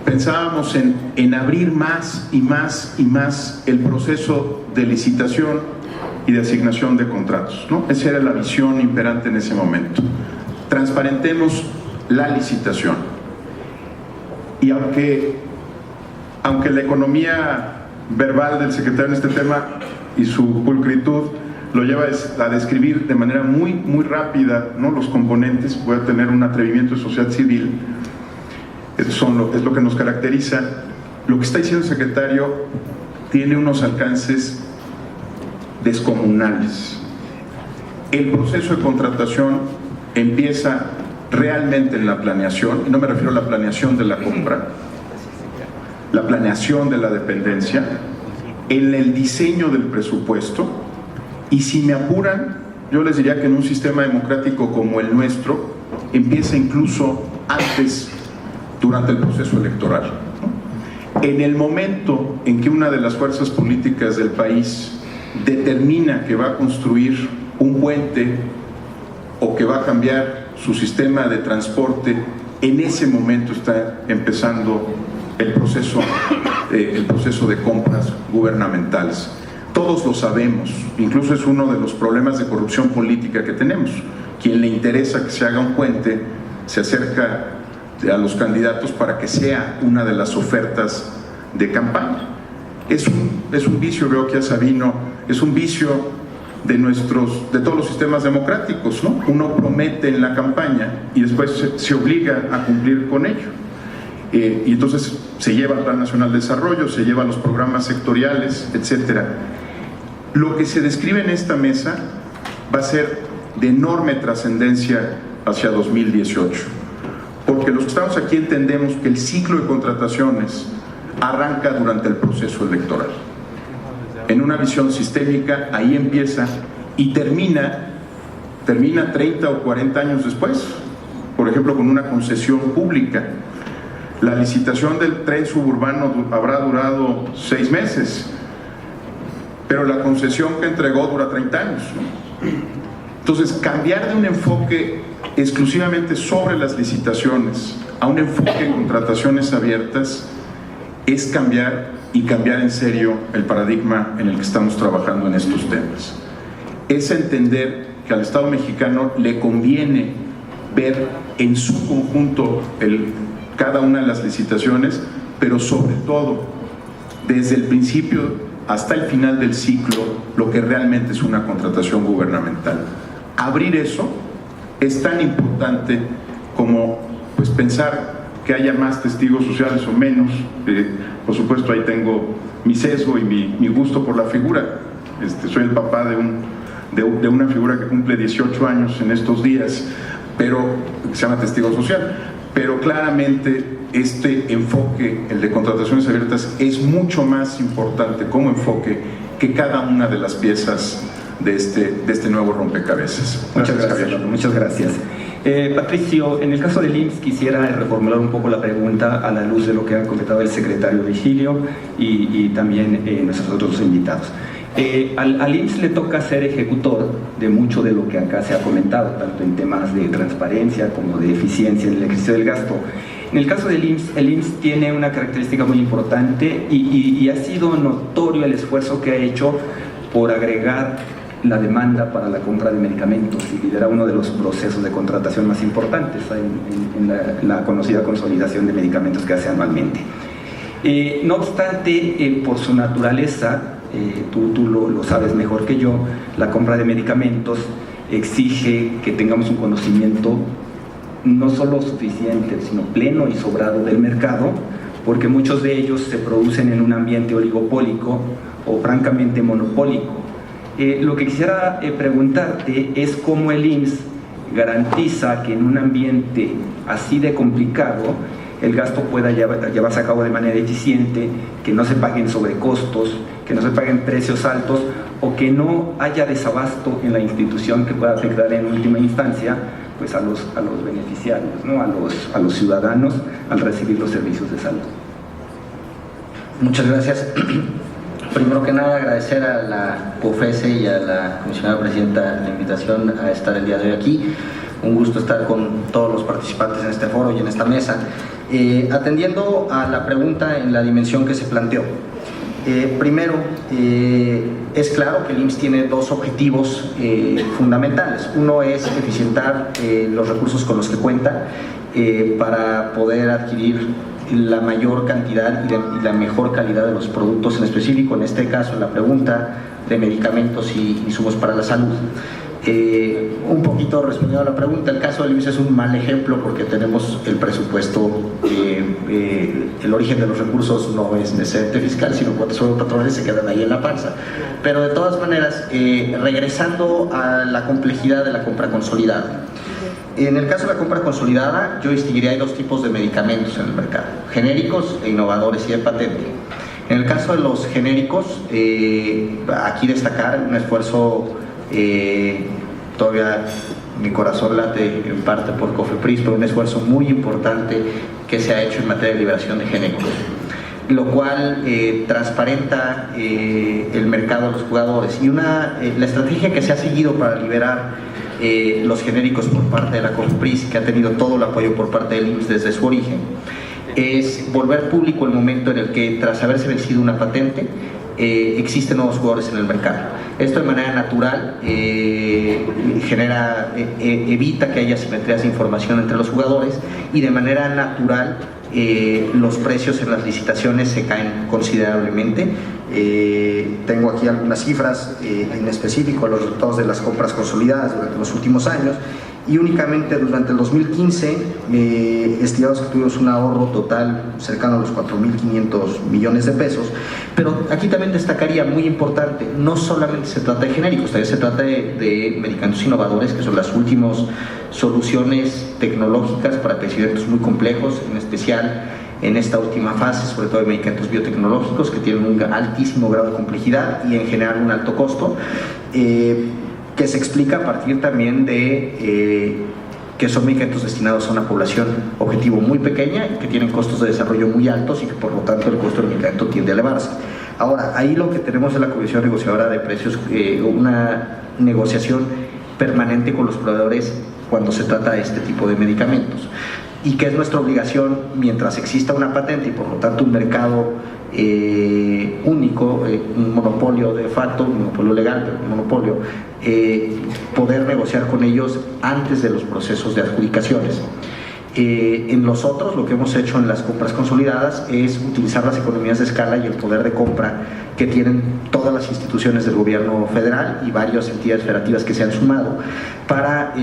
pensábamos en abrir más y más y más el proceso de licitación y de asignación de contratos, ¿no? Esa era la visión imperante en ese momento. Transparentemos la licitación. Y aunque la economía verbal del secretario en este tema y su pulcritud lo lleva a describir de manera muy rápida, ¿no?, los componentes, voy a tener un atrevimiento de sociedad civil, es lo que nos caracteriza. Lo que está diciendo el secretario tiene unos alcances descomunales. El proceso de contratación empieza realmente en la planeación, y no me refiero a la planeación de la compra, la planeación de la dependencia, en el diseño del presupuesto, y si me apuran, yo les diría que en un sistema democrático como el nuestro, empieza incluso antes, durante el proceso electoral, ¿no? En el momento en que una de las fuerzas políticas del país determina que va a construir un puente o que va a cambiar su sistema de transporte, en ese momento está empezando el proceso de compras gubernamentales. Todos lo sabemos, incluso es uno de los problemas de corrupción política que tenemos. Quien le interesa que se haga un puente se acerca a los candidatos para que sea una de las ofertas de campaña. Es un vicio, veo que a Sabino, es un vicio de todos los sistemas democráticos, ¿no? Uno promete en la campaña y después se obliga a cumplir con ello. Y entonces se lleva al Plan Nacional de Desarrollo, se lleva a los programas sectoriales, etcétera. Lo que se describe en esta mesa va a ser de enorme trascendencia hacia 2018, porque los que estamos aquí entendemos que el ciclo de contrataciones arranca durante el proceso electoral. En una visión sistémica, ahí empieza y termina 30 o 40 años después, por ejemplo, con una concesión pública. La licitación del tren suburbano habrá durado 6 meses, pero la concesión que entregó dura 30 años, ¿no? Entonces, cambiar de un enfoque exclusivamente sobre las licitaciones a un enfoque de contrataciones abiertas es cambiar en serio el paradigma en el que estamos trabajando en estos temas. Es entender que al Estado mexicano le conviene ver en su conjunto cada una de las licitaciones, pero sobre todo, desde el principio hasta el final del ciclo, lo que realmente es una contratación gubernamental. Abrir eso es tan importante como pensar que haya más testigos sociales o menos. Por supuesto, ahí tengo mi sesgo y mi gusto por la figura. Soy el papá de una figura que cumple 18 años en estos días, pero que se llama testigo social. Pero claramente este enfoque, el de contrataciones abiertas, es mucho más importante como enfoque que cada una de las piezas de este nuevo rompecabezas. Muchas gracias. Muchas gracias. Patricio, en el caso del IMSS quisiera reformular un poco la pregunta a la luz de lo que ha comentado el secretario Virgilio y también nuestros otros invitados. Al IMSS le toca ser ejecutor de mucho de lo que acá se ha comentado, tanto en temas de transparencia como de eficiencia en el ejercicio del gasto. En el caso del IMSS, el IMSS tiene una característica muy importante y ha sido notorio el esfuerzo que ha hecho por agregar la demanda para la compra de medicamentos y lidera uno de los procesos de contratación más importantes en la conocida consolidación de medicamentos que hace anualmente. No obstante, por su naturaleza, tú lo sabes mejor que yo, la compra de medicamentos exige que tengamos un conocimiento no solo suficiente, sino pleno y sobrado del mercado, porque muchos de ellos se producen en un ambiente oligopólico o francamente monopólico. Lo que quisiera preguntarte es cómo el IMSS garantiza que en un ambiente así de complicado el gasto pueda llevarse a cabo de manera eficiente, que no se paguen sobrecostos, que no se paguen precios altos o que no haya desabasto en la institución que pueda afectar en última instancia pues a los beneficiarios, ¿no? a los ciudadanos al recibir los servicios de salud. Muchas gracias. Primero que nada, agradecer a la COFESE y a la comisionada presidenta la invitación a estar el día de hoy aquí. Un gusto estar con todos los participantes en este foro y en esta mesa. Atendiendo a la pregunta en la dimensión que se planteó. Primero, es claro que el IMSS tiene dos objetivos fundamentales. Uno es eficientar los recursos con los que cuenta para poder adquirir la mayor cantidad y la mejor calidad de los productos, en específico en este caso en la pregunta de medicamentos y insumos para la salud. Un poquito respondiendo a la pregunta, el caso del IMSS es un mal ejemplo porque tenemos el presupuesto, el origen de los recursos no es necesariamente fiscal, sino cuando son patronales se quedan ahí en la panza. Pero de todas maneras, regresando a la complejidad de la compra consolidada. En el caso de la compra consolidada, yo distinguiría hay dos tipos de medicamentos en el mercado, genéricos e innovadores y de patente. En el caso de los genéricos, aquí destacar un esfuerzo, todavía mi corazón late en parte por COFEPRIS, pero un esfuerzo muy importante que se ha hecho en materia de liberación de genéricos, lo cual transparenta el mercado a los jugadores. Y la estrategia que se ha seguido para liberar los genéricos por parte de la COFEPRIS, que ha tenido todo el apoyo por parte del IMSS desde su origen, es volver público el momento en el que, tras haberse vencido una patente, existen nuevos jugadores en el mercado. Esto de manera natural evita que haya asimetrías de información entre los jugadores, y de manera natural los precios en las licitaciones se caen considerablemente. Tengo aquí algunas cifras en específico, los resultados de las compras consolidadas durante los últimos años, y únicamente durante el 2015 estimamos que tuvimos un ahorro total cercano a los 4.500 millones de pesos. Pero aquí también destacaría, muy importante, no solamente se trata de genéricos, también se trata de medicamentos innovadores, que son las últimas soluciones tecnológicas para padecimientos muy complejos, en especial en esta última fase, sobre todo de medicamentos biotecnológicos que tienen un altísimo grado de complejidad y en general un alto costo, que se explica a partir también de que son medicamentos destinados a una población objetivo muy pequeña y que tienen costos de desarrollo muy altos y que por lo tanto el costo del medicamento tiende a elevarse. Ahora, ahí lo que tenemos es la Comisión Negociadora de Precios, una negociación permanente con los proveedores cuando se trata de este tipo de medicamentos, y que es nuestra obligación, mientras exista una patente y por lo tanto un mercado único, un monopolio de facto, un monopolio legal, pero un monopolio, poder negociar con ellos antes de los procesos de adjudicaciones. En los otros, lo que hemos hecho en las compras consolidadas es utilizar las economías de escala y el poder de compra que tienen todas las instituciones del gobierno federal y varias entidades federativas que se han sumado para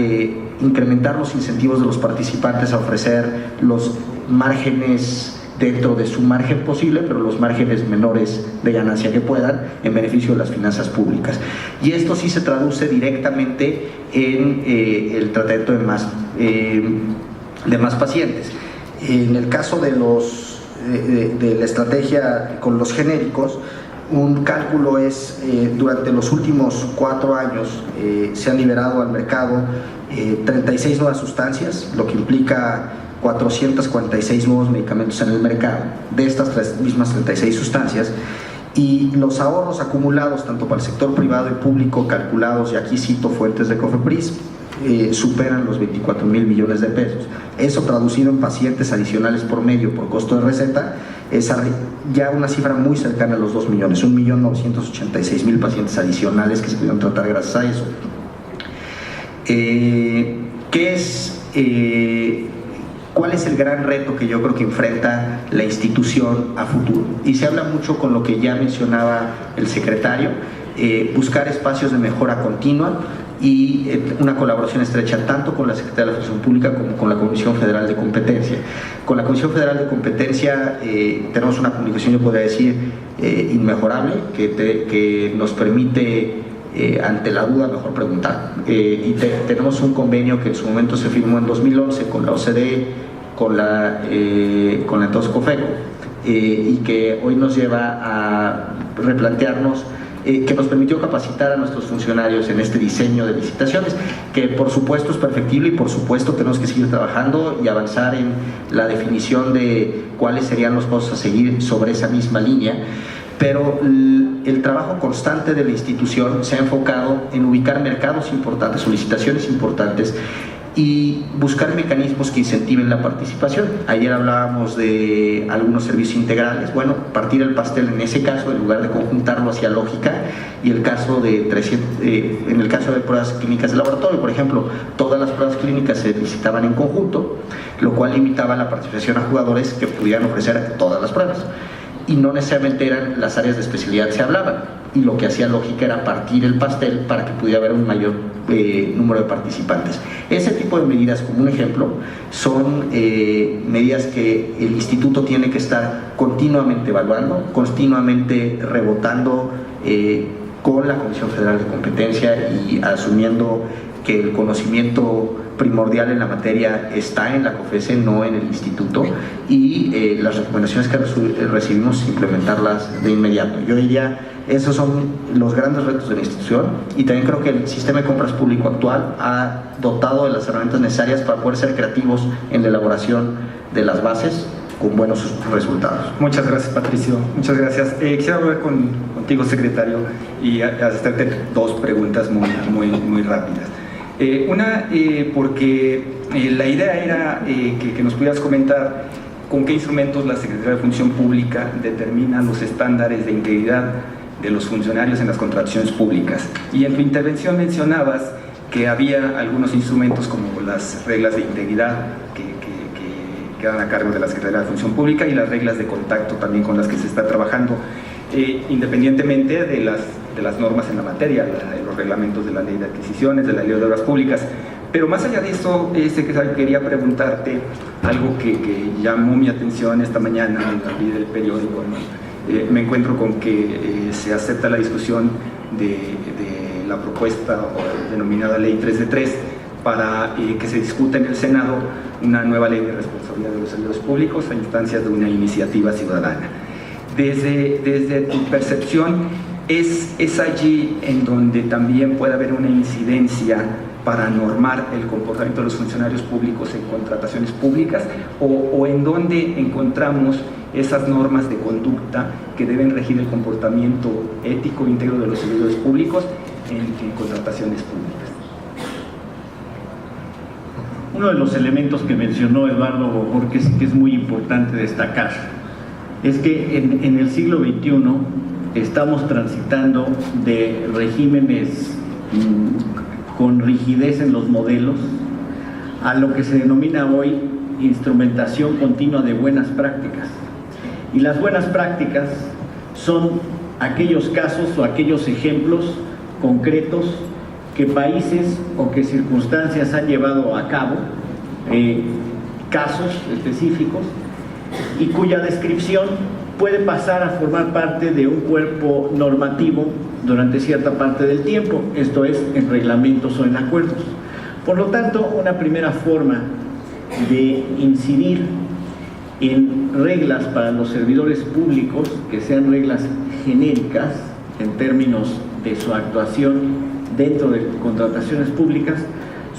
incrementar los incentivos de los participantes a ofrecer los márgenes dentro de su margen posible, pero los márgenes menores de ganancia que puedan, en beneficio de las finanzas públicas. Y esto sí se traduce directamente en el tratamiento de más pacientes. En el caso de la estrategia con los genéricos, un cálculo es, durante los últimos 4 años se han liberado al mercado 36 nuevas sustancias, lo que implica 446 nuevos medicamentos en el mercado, de estas mismas 36 sustancias, y los ahorros acumulados tanto para el sector privado y público, calculados, y aquí cito fuentes de COFEPRIS, superan los 24.000 millones de pesos. Eso traducido en pacientes adicionales por medio por costo de receta es ya una cifra muy cercana a los 2 millones, 1.986.000 pacientes adicionales que se pudieron tratar gracias a eso. ¿Cuál es el gran reto que yo creo que enfrenta la institución a futuro? Y se habla mucho con lo que ya mencionaba el secretario, buscar espacios de mejora continua y una colaboración estrecha tanto con la Secretaría de la Función Pública como con la Comisión Federal de Competencia. Con la Comisión Federal de Competencia tenemos una comunicación, yo podría decir, inmejorable, que nos permite, ante la duda, mejor preguntar. Y tenemos un convenio que en su momento se firmó en 2011 con la OCDE, con la entonces COFECO, y que hoy nos lleva a replantearnos, que nos permitió capacitar a nuestros funcionarios en este diseño de licitaciones, que por supuesto es perfectible y por supuesto tenemos que seguir trabajando y avanzar en la definición de cuáles serían los pasos a seguir sobre esa misma línea. Pero el trabajo constante de la institución se ha enfocado en ubicar mercados importantes, licitaciones importantes, y buscar mecanismos que incentiven la participación. Ayer hablábamos de algunos servicios integrales. Bueno, partir el pastel en ese caso, en lugar de conjuntarlo hacia lógica, y el caso de en el caso de pruebas clínicas de laboratorio, por ejemplo, todas las pruebas clínicas se licitaban en conjunto, lo cual limitaba la participación a jugadores que pudieran ofrecer todas las pruebas, y no necesariamente eran las áreas de especialidad que se hablaban, y lo que hacía lógica era partir el pastel para que pudiera haber un mayor número de participantes. Ese tipo de medidas, como un ejemplo, son medidas que el instituto tiene que estar continuamente evaluando, continuamente rebotando con la Comisión Federal de Competencia y asumiendo que el conocimiento primordial en la materia está en la COFESE, no en el instituto, y las recomendaciones que recibimos implementarlas de inmediato. Yo diría, esos son los grandes retos de la institución, y también creo que el sistema de compras público actual ha dotado de las herramientas necesarias para poder ser creativos en la elaboración de las bases con buenos resultados. Muchas gracias, Patricio. Muchas gracias. Quisiera hablar contigo, secretario, y hacerte dos preguntas muy rápidas. Una, porque la idea era que nos pudieras comentar con qué instrumentos la Secretaría de Función Pública determina los estándares de integridad de los funcionarios en las contrataciones públicas. Y en tu intervención mencionabas que había algunos instrumentos como las reglas de integridad que quedan a cargo de la Secretaría de Función Pública, y las reglas de contacto también con las que se está trabajando, independientemente de las normas en la materia, de los reglamentos de la Ley de Adquisiciones, de la Ley de Obras Públicas. Pero más allá de eso, secretario, quería preguntarte algo que llamó mi atención esta mañana al leer el periódico, ¿no? Me encuentro con que se acepta la discusión de la propuesta denominada Ley 3 de 3 para que se discuta en el Senado una nueva ley de responsabilidad de los servidores públicos a instancias de una iniciativa ciudadana. Desde tu percepción, ¿es allí en donde también puede haber una incidencia para normar el comportamiento de los funcionarios públicos en contrataciones públicas, o en dónde encontramos esas normas de conducta que deben regir el comportamiento ético íntegro de los servidores públicos en contrataciones públicas? Uno de los elementos que mencionó Eduardo Bojorquez, que es muy importante destacar, es que en el siglo XXI estamos transitando de regímenes con rigidez en los modelos a lo que se denomina hoy instrumentación continua de buenas prácticas. Y las buenas prácticas son aquellos casos o aquellos ejemplos concretos que países o que circunstancias han llevado a cabo, casos específicos, y cuya descripción puede pasar a formar parte de un cuerpo normativo durante cierta parte del tiempo, esto es, en reglamentos o en acuerdos. Por lo tanto, una primera forma de incidir en reglas para los servidores públicos, que sean reglas genéricas en términos de su actuación dentro de contrataciones públicas,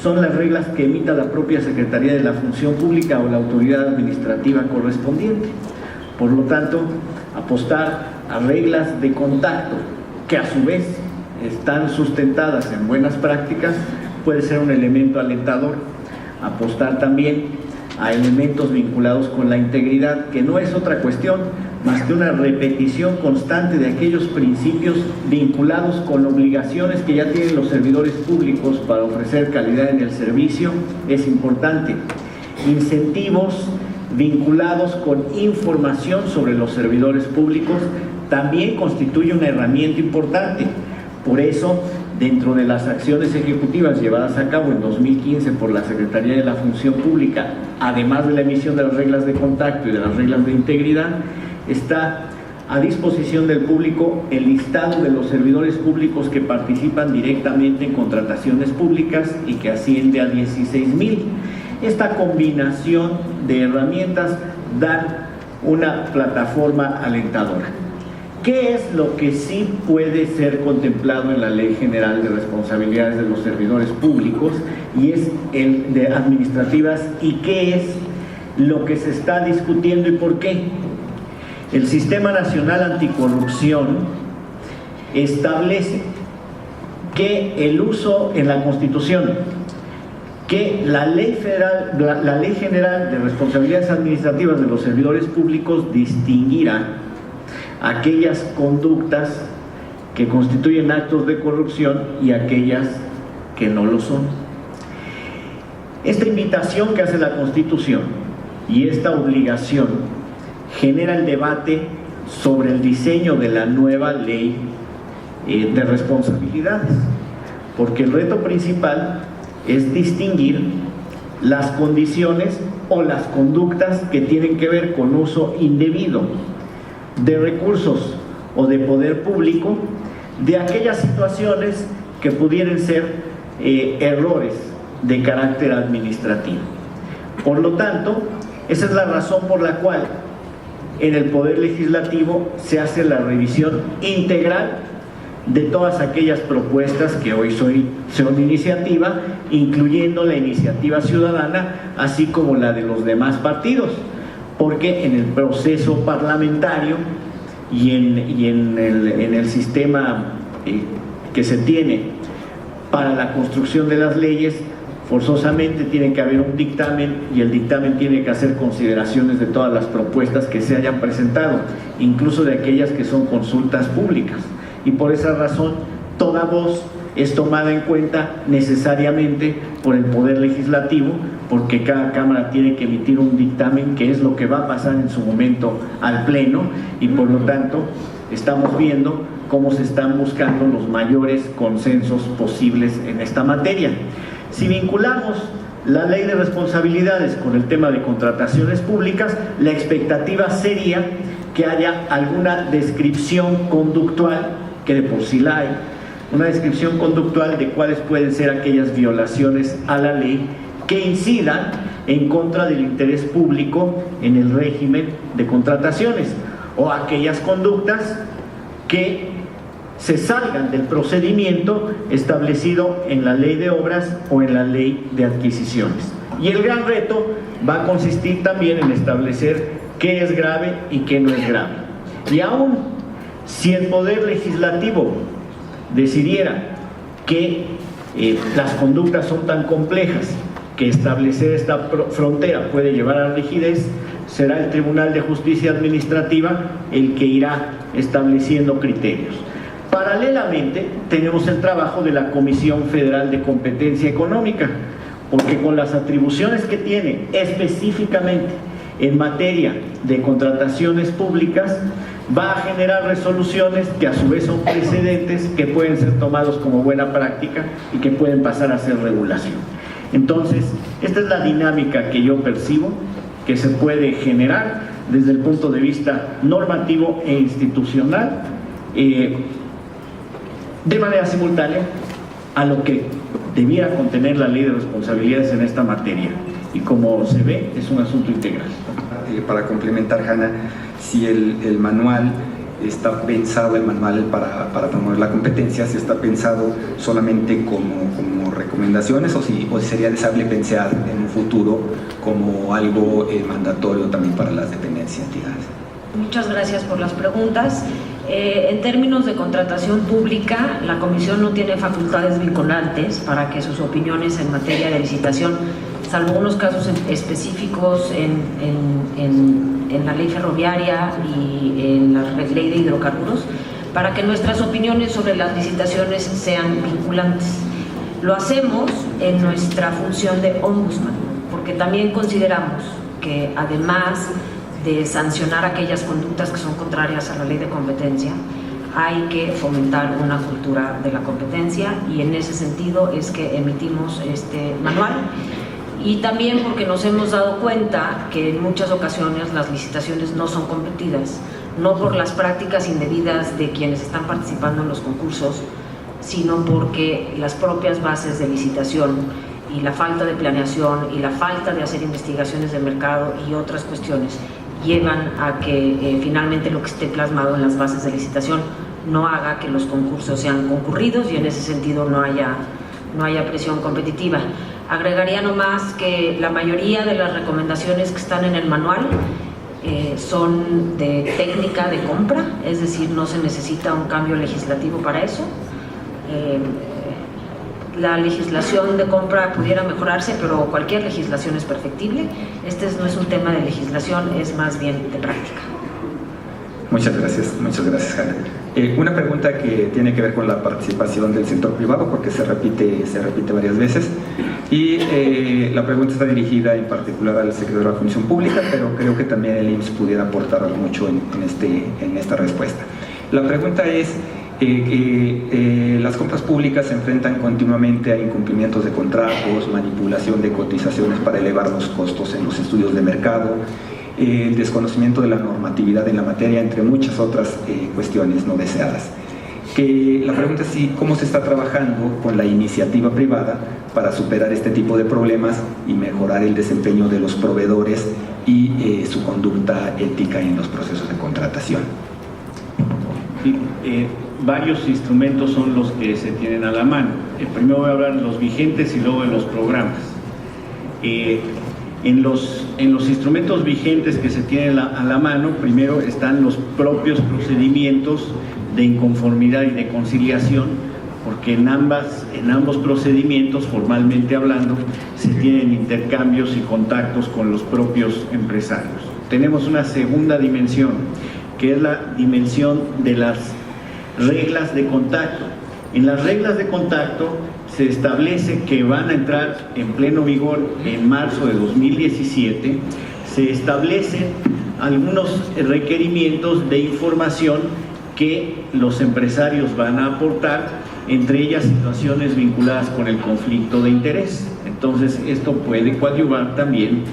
son las reglas que emita la propia Secretaría de la Función Pública o la autoridad administrativa correspondiente. Por lo tanto, apostar a reglas de contacto que a su vez están sustentadas en buenas prácticas puede ser un elemento alentador. Apostar también a elementos vinculados con la integridad, que no es otra cuestión más que una repetición constante de aquellos principios vinculados con obligaciones que ya tienen los servidores públicos para ofrecer calidad en el servicio, es importante. Incentivos vinculados con información sobre los servidores públicos también constituye una herramienta importante. Por eso, dentro de las acciones ejecutivas llevadas a cabo en 2015 por la Secretaría de la Función Pública, además de la emisión de las reglas de contacto y de las reglas de integridad, está a disposición del público el listado de los servidores públicos que participan directamente en contrataciones públicas y que asciende a 16,000. Esta combinación de herramientas da una plataforma alentadora. ¿Qué es lo que sí puede ser contemplado en la Ley General de Responsabilidades de los Servidores Públicos y es el de administrativas, y qué es lo que se está discutiendo y por qué? El Sistema Nacional Anticorrupción establece que el uso en la Constitución, que la Ley General de Responsabilidades Administrativas de los Servidores Públicos distinguirá aquellas conductas que constituyen actos de corrupción y aquellas que no lo son. Esta invitación que hace la Constitución y esta obligación genera el debate sobre el diseño de la nueva ley de responsabilidades, porque el reto principal es distinguir las condiciones o las conductas que tienen que ver con uso indebido de recursos o de poder público, de aquellas situaciones que pudieran ser errores de carácter administrativo. Por lo tanto, esa es la razón por la cual en el Poder Legislativo se hace la revisión integral de todas aquellas propuestas que hoy son iniciativa, incluyendo la iniciativa ciudadana, así como la de los demás partidos, porque en el proceso parlamentario y en el sistema que se tiene para la construcción de las leyes, forzosamente tiene que haber un dictamen y el dictamen tiene que hacer consideraciones de todas las propuestas que se hayan presentado, incluso de aquellas que son consultas públicas. Y por esa razón, toda voz es tomada en cuenta necesariamente por el Poder Legislativo, porque cada Cámara tiene que emitir un dictamen que es lo que va a pasar en su momento al Pleno, y por lo tanto estamos viendo cómo se están buscando los mayores consensos posibles en esta materia. Si vinculamos la ley de responsabilidades con el tema de contrataciones públicas, la expectativa sería que haya alguna descripción conductual, que de por sí la hay, una descripción conductual de cuáles pueden ser aquellas violaciones a la ley que incidan en contra del interés público en el régimen de contrataciones, o aquellas conductas que se salgan del procedimiento establecido en la ley de obras o en la ley de adquisiciones. Y el gran reto va a consistir también en establecer qué es grave y qué no es grave. Y aún si el Poder Legislativo decidiera que las conductas son tan complejas que establecer esta frontera puede llevar a rigidez, será el Tribunal de Justicia Administrativa el que irá estableciendo criterios. Paralelamente, tenemos el trabajo de la Comisión Federal de Competencia Económica, porque con las atribuciones que tiene específicamente en materia de contrataciones públicas, va a generar resoluciones que a su vez son precedentes, que pueden ser tomados como buena práctica y que pueden pasar a ser regulación. Entonces, esta es la dinámica que yo percibo que se puede generar desde el punto de vista normativo e institucional, de manera simultánea a lo que debiera contener la ley de responsabilidades en esta materia. Y como se ve, es un asunto integral. Para complementar, Hanna, si el manual está pensado, el manual para promover la competencia, si está pensado solamente como recomendaciones, o si sería deseable pensar en un futuro como algo mandatorio también para las dependencias y entidades. Muchas gracias por las preguntas. En términos de contratación pública, la Comisión no tiene facultades vinculantes para que sus opiniones en materia de licitación, salvo unos casos específicos en la ley ferroviaria y en la ley de hidrocarburos, para que nuestras opiniones sobre las licitaciones sean vinculantes. Lo hacemos en nuestra función de ombudsman, porque también consideramos que además de sancionar aquellas conductas que son contrarias a la ley de competencia, hay que fomentar una cultura de la competencia, y en ese sentido es que emitimos este manual. Y también porque nos hemos dado cuenta que en muchas ocasiones las licitaciones no son competidas, no por las prácticas indebidas de quienes están participando en los concursos, sino porque las propias bases de licitación y la falta de planeación y la falta de hacer investigaciones de mercado y otras cuestiones llevan a que finalmente lo que esté plasmado en las bases de licitación no haga que los concursos sean concurridos, y en ese sentido no haya presión competitiva. Agregaría nomás que la mayoría de las recomendaciones que están en el manual son de técnica de compra, es decir, no se necesita un cambio legislativo para eso. la legislación de compra pudiera mejorarse, pero cualquier legislación es perfectible. Este no es un tema de legislación, es más bien de práctica. Muchas gracias, Hanna. Una pregunta que tiene que ver con la participación del sector privado, porque se repite varias veces, y la pregunta está dirigida en particular al secretario de la Función Pública, pero creo que también el IMSS pudiera aportar mucho en esta respuesta. La pregunta es, las compras públicas se enfrentan continuamente a incumplimientos de contratos, manipulación de cotizaciones para elevar los costos en los estudios de mercado, el desconocimiento de la normatividad en la materia, entre muchas otras cuestiones no deseadas. La pregunta es cómo se está trabajando con la iniciativa privada para superar este tipo de problemas y mejorar el desempeño de los proveedores y su conducta ética en los procesos de contratación. Sí, varios instrumentos son los que se tienen a la mano. Primero voy a hablar de los vigentes y luego de los programas. En los instrumentos vigentes que se tienen a la mano, primero están los propios procedimientos de inconformidad y de conciliación, porque en ambos procedimientos, formalmente hablando, se tienen intercambios y contactos con los propios empresarios. Tenemos una segunda dimensión, que es la dimensión de las reglas de contacto. En las reglas de contacto se establece que van a entrar en pleno vigor en marzo de 2017, se establecen algunos requerimientos de información que los empresarios van a aportar, entre ellas situaciones vinculadas con el conflicto de interés. Entonces, esto puede coadyuvar también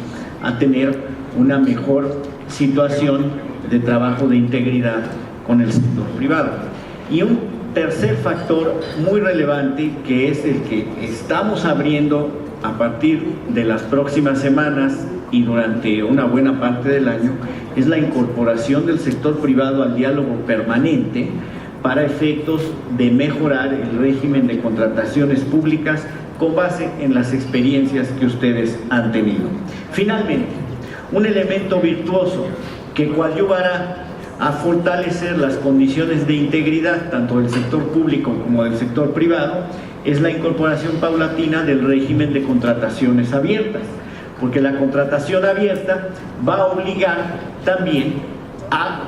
a tener una mejor situación de trabajo de integridad con el sector privado. Y un tercer factor muy relevante, que es el que estamos abriendo a partir de las próximas semanas y durante una buena parte del año, es la incorporación del sector privado al diálogo permanente para efectos de mejorar el régimen de contrataciones públicas con base en las experiencias que ustedes han tenido. Finalmente, un elemento virtuoso que coadyuvará a fortalecer las condiciones de integridad tanto del sector público como del sector privado es la incorporación paulatina del régimen de contrataciones abiertas, porque la contratación abierta va a obligar también a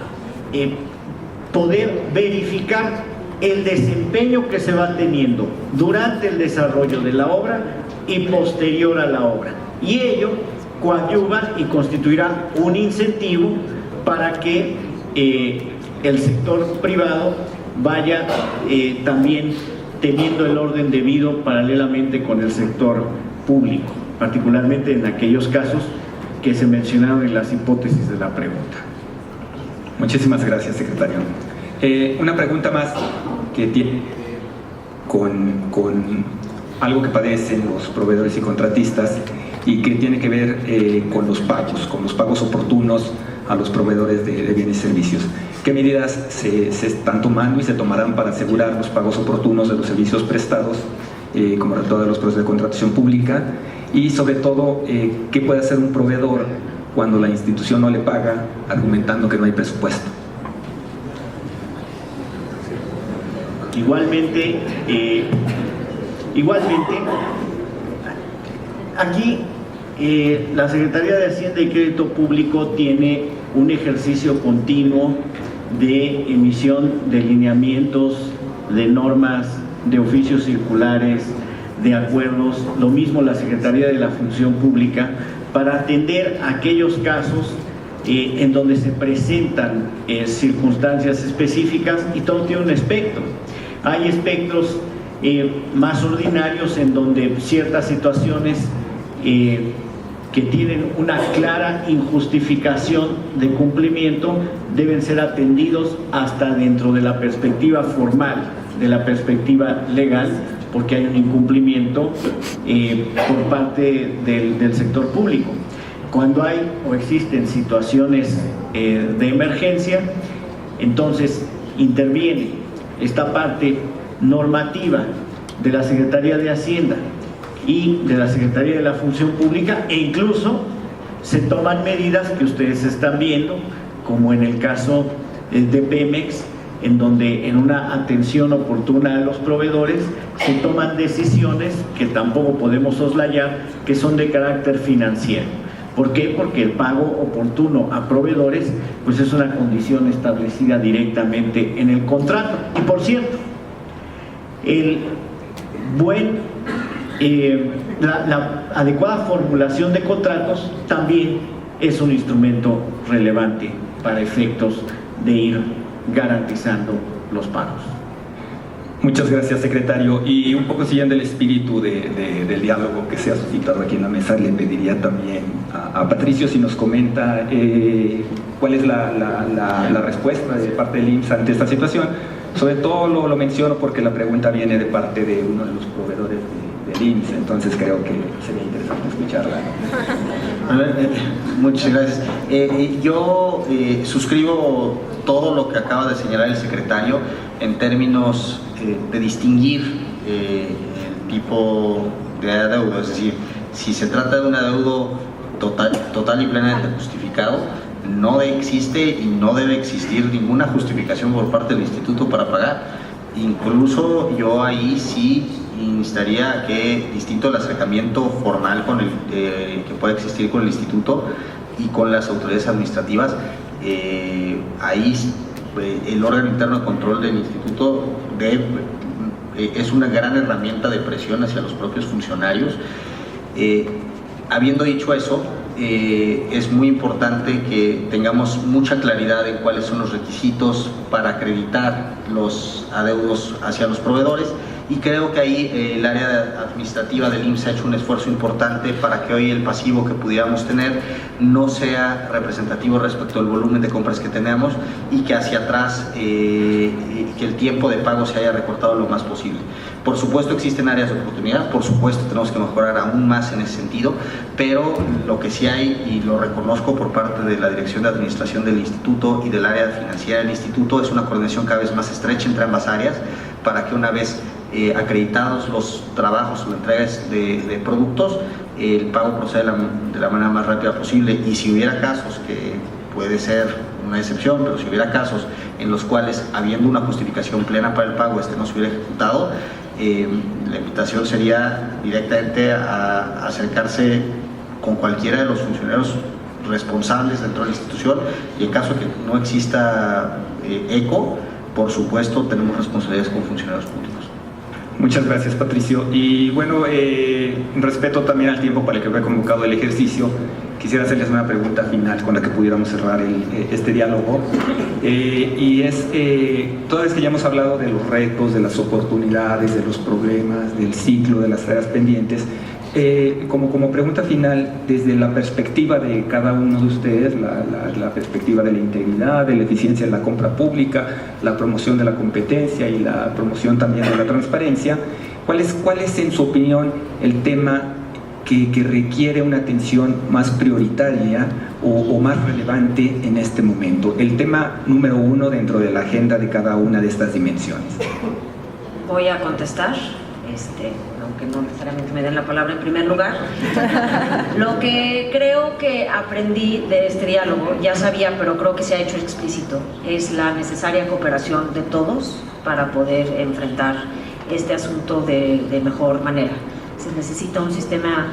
poder verificar el desempeño que se va teniendo durante el desarrollo de la obra y posterior a la obra, y ello coadyuva y constituirá un incentivo para que el sector privado vaya también teniendo el orden debido paralelamente con el sector público, particularmente en aquellos casos que se mencionaron en las hipótesis de la pregunta. Muchísimas gracias, secretario. Una pregunta más que tiene con algo que padecen los proveedores y contratistas y que tiene que ver con los pagos oportunos a los proveedores de bienes y servicios. ¿Qué medidas se están tomando y se tomarán para asegurar los pagos oportunos de los servicios prestados como resultado de los procesos de contratación pública? Y sobre todo, ¿qué puede hacer un proveedor cuando la institución no le paga argumentando que no hay presupuesto? Igualmente, aquí la Secretaría de Hacienda y Crédito Público tiene un ejercicio continuo de emisión de lineamientos, de normas, de oficios circulares, de acuerdos, lo mismo la Secretaría de la Función Pública, para atender aquellos casos en donde se presentan circunstancias específicas, y todo tiene un espectro. Hay espectros más ordinarios en donde ciertas situaciones que tienen una clara injustificación de cumplimiento deben ser atendidos hasta dentro de la perspectiva formal, de la perspectiva legal, porque hay un incumplimiento por parte del sector público. Cuando hay o existen situaciones de emergencia, entonces interviene esta parte normativa de la Secretaría de Hacienda y de la Secretaría de la Función Pública, e incluso se toman medidas que ustedes están viendo, como en el caso de Pemex, en donde en una atención oportuna a los proveedores se toman decisiones que tampoco podemos soslayar, que son de carácter financiero. ¿Por qué? Porque el pago oportuno a proveedores pues es una condición establecida directamente en el contrato. Y por cierto, la adecuada formulación de contratos también es un instrumento relevante para efectos de ir garantizando los pagos. Muchas gracias, secretario. Y un poco siguiendo el espíritu del diálogo que se ha suscitado aquí en la mesa, le pediría también a Patricio si nos comenta cuál es la respuesta de parte del IMSS ante esta situación. Sobre todo lo menciono porque la pregunta viene de parte de uno de los proveedores del IMSS, entonces creo que sería interesante escucharla. Muchas gracias. Yo suscribo todo lo que acaba de señalar el secretario en términos de distinguir el tipo de adeudo, es decir, si se trata de un adeudo total y plenamente justificado, no existe y no debe existir ninguna justificación por parte del instituto para pagar. Incluso yo ahí sí instaría a que, distinto al acercamiento formal que puede existir con el instituto y con las autoridades administrativas, ahí el órgano interno de control del instituto es una gran herramienta de presión hacia los propios funcionarios. Habiendo dicho eso, es muy importante que tengamos mucha claridad en cuáles son los requisitos para acreditar los adeudos hacia los proveedores, y creo que ahí el área administrativa del IMSS ha hecho un esfuerzo importante para que hoy el pasivo que pudiéramos tener no sea representativo respecto al volumen de compras que tenemos, y que hacia atrás que el tiempo de pago se haya recortado lo más posible. Por supuesto existen áreas de oportunidad, por supuesto tenemos que mejorar aún más en ese sentido, pero lo que sí hay, y lo reconozco por parte de la Dirección de Administración del Instituto y del área financiera del Instituto, es una coordinación cada vez más estrecha entre ambas áreas para que, una vez acreditados los trabajos o entregas de productos, el pago proceda de la manera más rápida posible. Y si hubiera casos, que puede ser una excepción, pero si hubiera casos en los cuales, habiendo una justificación plena para el pago, no se hubiera ejecutado, la invitación sería directamente a acercarse con cualquiera de los funcionarios responsables dentro de la institución, y en caso de que no exista eco, por supuesto tenemos responsabilidades con funcionarios públicos. Muchas gracias, Patricio. Y bueno, respeto también al tiempo para el que fue convocado el ejercicio, quisiera hacerles una pregunta final con la que pudiéramos cerrar este diálogo. Y es, toda vez que ya hemos hablado de los retos, de las oportunidades, de los problemas, del ciclo, de las tareas pendientes, como pregunta final, desde la perspectiva de cada uno de ustedes, la perspectiva de la integridad, de la eficiencia de la compra pública, la promoción de la competencia y la promoción también de la transparencia, ¿cuál es en su opinión el tema que requiere una atención más prioritaria o más relevante en este momento? El tema número uno dentro de la agenda de cada una de estas dimensiones. Voy a contestar, aunque no necesariamente me den la palabra en primer lugar. Lo que creo que aprendí de este diálogo, ya sabía, pero creo que se ha hecho explícito, es la necesaria cooperación de todos para poder enfrentar este asunto de mejor manera. Se necesita un sistema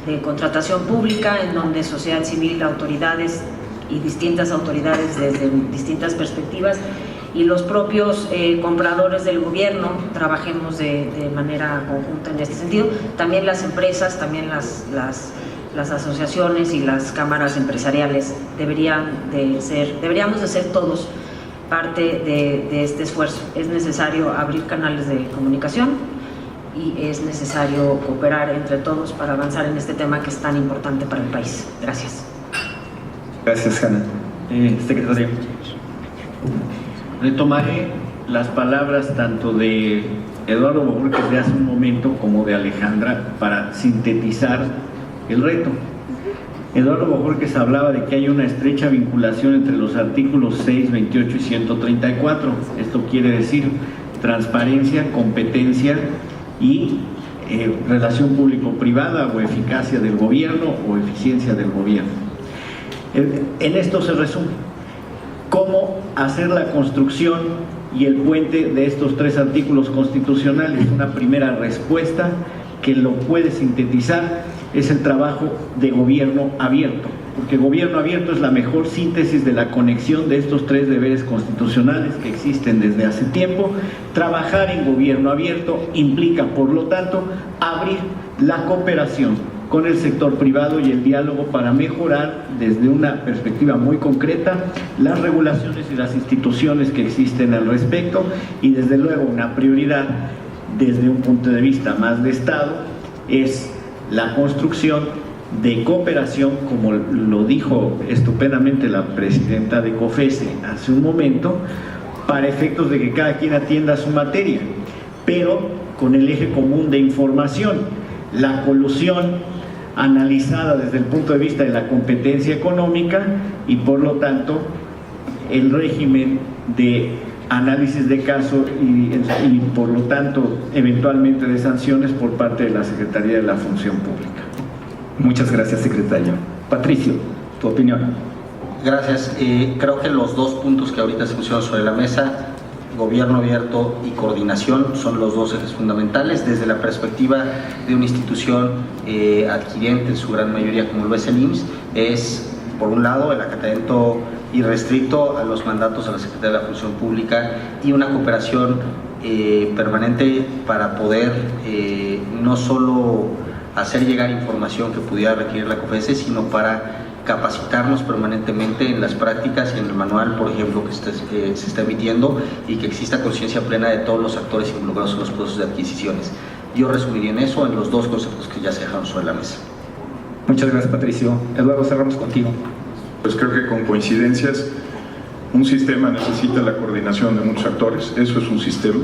de contratación pública en donde sociedad civil, autoridades y distintas autoridades desde distintas perspectivas, y los propios compradores del gobierno trabajemos de manera conjunta en este sentido. También las empresas, también las asociaciones y las cámaras empresariales deberíamos de ser todos parte de este esfuerzo. Es necesario abrir canales de comunicación y es necesario cooperar entre todos para avanzar en este tema que es tan importante para el país. Gracias. Gracias, Hanna. Secretario. Retomaré las palabras tanto de Eduardo Bojorquez de hace un momento como de Alejandra para sintetizar el reto. Eduardo Bojorquez hablaba de que hay una estrecha vinculación entre los artículos 6, 28 y 134. Esto quiere decir transparencia, competencia y relación público-privada, o eficacia del gobierno o eficiencia del gobierno. En esto se resume cómo hacer la construcción y el puente de estos 3 artículos constitucionales. Una primera respuesta que lo puede sintetizar es el trabajo de gobierno abierto, porque gobierno abierto es la mejor síntesis de la conexión de estos 3 deberes constitucionales que existen desde hace tiempo. Trabajar en gobierno abierto implica, por lo tanto, abrir la cooperación con el sector privado y el diálogo para mejorar desde una perspectiva muy concreta las regulaciones y las instituciones que existen al respecto, y desde luego una prioridad desde un punto de vista más de Estado es la construcción de cooperación, como lo dijo estupendamente la presidenta de COFESE hace un momento, para efectos de que cada quien atienda su materia, pero con el eje común de información. La colusión analizada desde el punto de vista de la competencia económica y por lo tanto el régimen de análisis de caso y por lo tanto eventualmente de sanciones por parte de la Secretaría de la Función Pública. Muchas gracias, secretario. Patricio, tu opinión. Gracias. Creo que los 2 puntos que ahorita se pusieron sobre la mesa, gobierno abierto y coordinación, son los 2 ejes fundamentales desde la perspectiva de una institución adquiriente en su gran mayoría como lo es el IMSS. Es, por un lado, el acatamiento irrestricto a los mandatos a la Secretaría de la Función Pública y una cooperación permanente para poder no solo hacer llegar información que pudiera requerir la COFESE, sino para capacitarnos permanentemente en las prácticas y en el manual, por ejemplo, que se está emitiendo, y que exista conciencia plena de todos los actores involucrados en los procesos de adquisiciones. Yo resumiría en eso, en los 2 conceptos que ya se dejaron sobre la mesa. Muchas gracias, Patricio. Eduardo, cerramos contigo. Pues creo que con coincidencias, un sistema necesita la coordinación de muchos actores, eso es un sistema.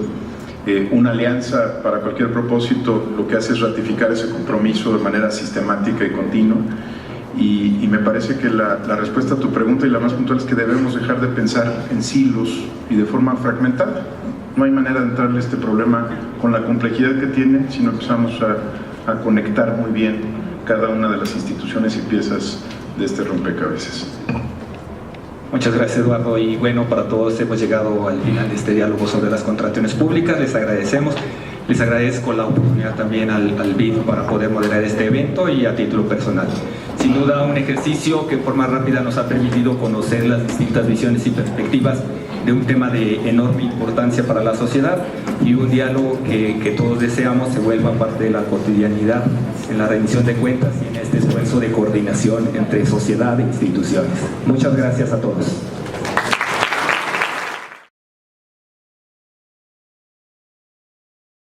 Una alianza para cualquier propósito lo que hace es ratificar ese compromiso de manera sistemática y continua. Y me parece que la respuesta a tu pregunta y la más puntual es que debemos dejar de pensar en silos y de forma fragmentada. No hay manera de entrarle a este problema con la complejidad que tiene, sino empezamos a conectar muy bien cada una de las instituciones y piezas de este rompecabezas. Muchas gracias, Eduardo. Y bueno, para todos hemos llegado al final de este diálogo sobre las contrataciones públicas. Les agradecemos. Les agradezco la oportunidad también al BID para poder moderar este evento y a título personal. Sin duda, un ejercicio que de forma rápida nos ha permitido conocer las distintas visiones y perspectivas de un tema de enorme importancia para la sociedad, y un diálogo que todos deseamos se vuelva parte de la cotidianidad en la rendición de cuentas y en este esfuerzo de coordinación entre sociedad e instituciones. Muchas gracias a todos.